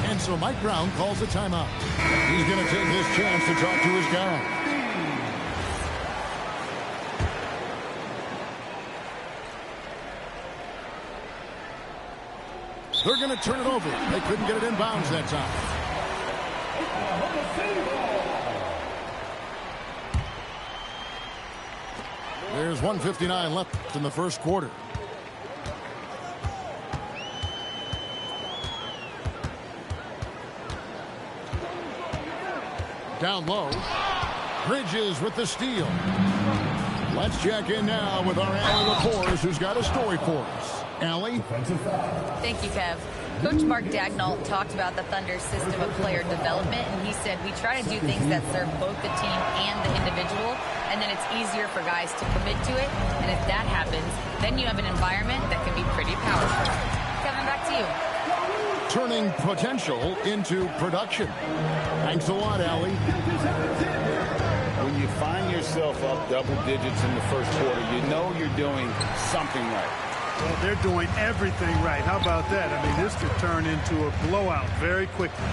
And so Mike Brown calls a timeout. He's going to take his chance to talk to his guy. They're going to turn it over. They couldn't get it in bounds that time. There's 1:59 left in the first quarter. Down low. Bridges with the steal. Let's check in now with our Allie LaForce, who's got a story for us. Allie? Thank you, Kev. Coach Mark Daigneault talked about the Thunder's system of player development, and he said, we try to do things that serve both the team and the individual, and then it's easier for guys to commit to it. And if that happens, then you have an environment that can be pretty powerful. Kevin, back to you. Turning potential into production. Thanks a lot, Allie. When you find yourself up double digits in the first quarter, you know you're doing something right. Well, they're doing everything right. How about that? I mean, this could turn into a blowout very quickly.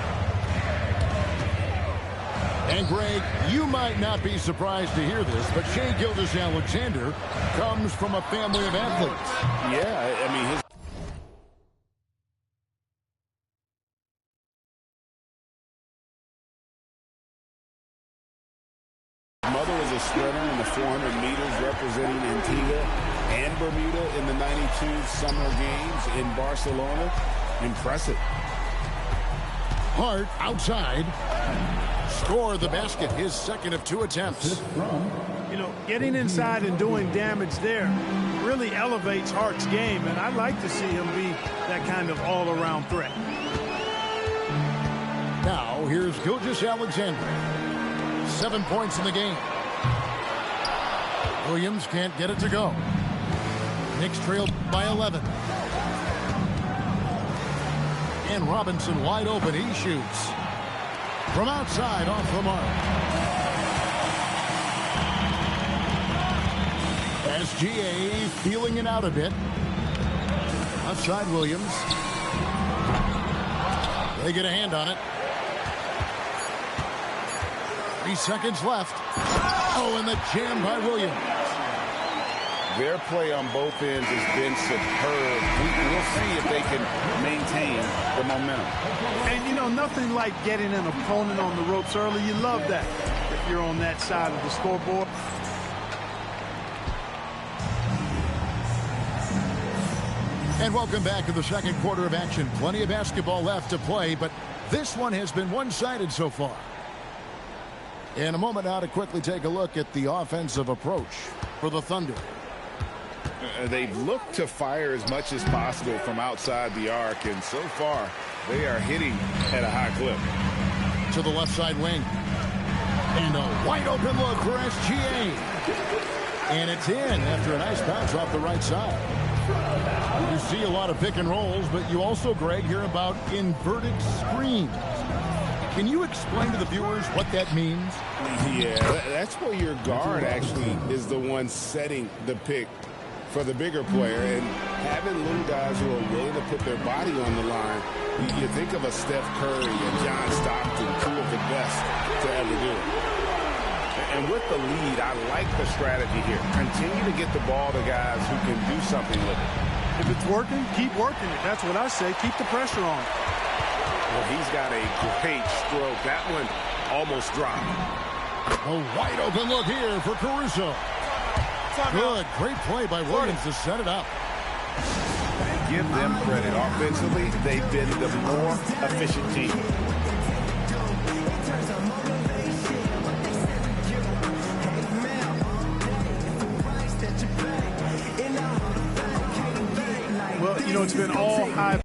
And, Greg, you might not be surprised to hear this, but Shai Gilgeous-Alexander comes from a family of athletes. Yeah, I mean, his mother was a sprinter in the 400 meters representing Antigua and Bermuda in the 92 Summer Games in Barcelona. Impressive. Hart outside. Score the basket, his second of 2 attempts. You know, getting inside and doing damage there really elevates Hart's game, and I'd like to see him be that kind of all-around threat. Now, here's Gilgeous-Alexander. 7 points in the game. Williams can't get it to go. Knicks trailed by 11. And Robinson wide open. He shoots. From outside, off the mark. SGA feeling it out a bit. Outside Williams. They get a hand on it. 3 seconds left. Oh, and the jam by Williams. Their play on both ends has been superb. We'll see if they can maintain the momentum. And, you know, nothing like getting an opponent on the ropes early. You love that if you're on that side of the scoreboard. And welcome back to the second quarter of action. Plenty of basketball left to play, but this one has been one-sided so far. In a moment now to quickly take a look at the offensive approach for the Thunder. They've looked to fire as much as possible from outside the arc, and so far they are hitting at a high clip. To the left side wing. And a wide open look for SGA. And it's in after a nice bounce off the right side. You see a lot of pick and rolls, but you also, Greg, hear about inverted screens. Can you explain to the viewers what that means? Yeah, that's where your guard actually is the one setting the pick for the bigger player, and having little guys who are willing to put their body on the line. You think of a Steph Curry and John Stockton, 2 of the best to ever do it. And with the lead, I like the strategy here. Continue to get the ball to guys who can do something with it. If it's working, keep working it. That's what I say. Keep the pressure on. Well, he's got a great stroke. That one almost dropped. A wide open look here for Caruso. Good, great play by Williams to set it up. Give them credit. Offensively, they've been the more efficient team. Well, you know, it's been all high.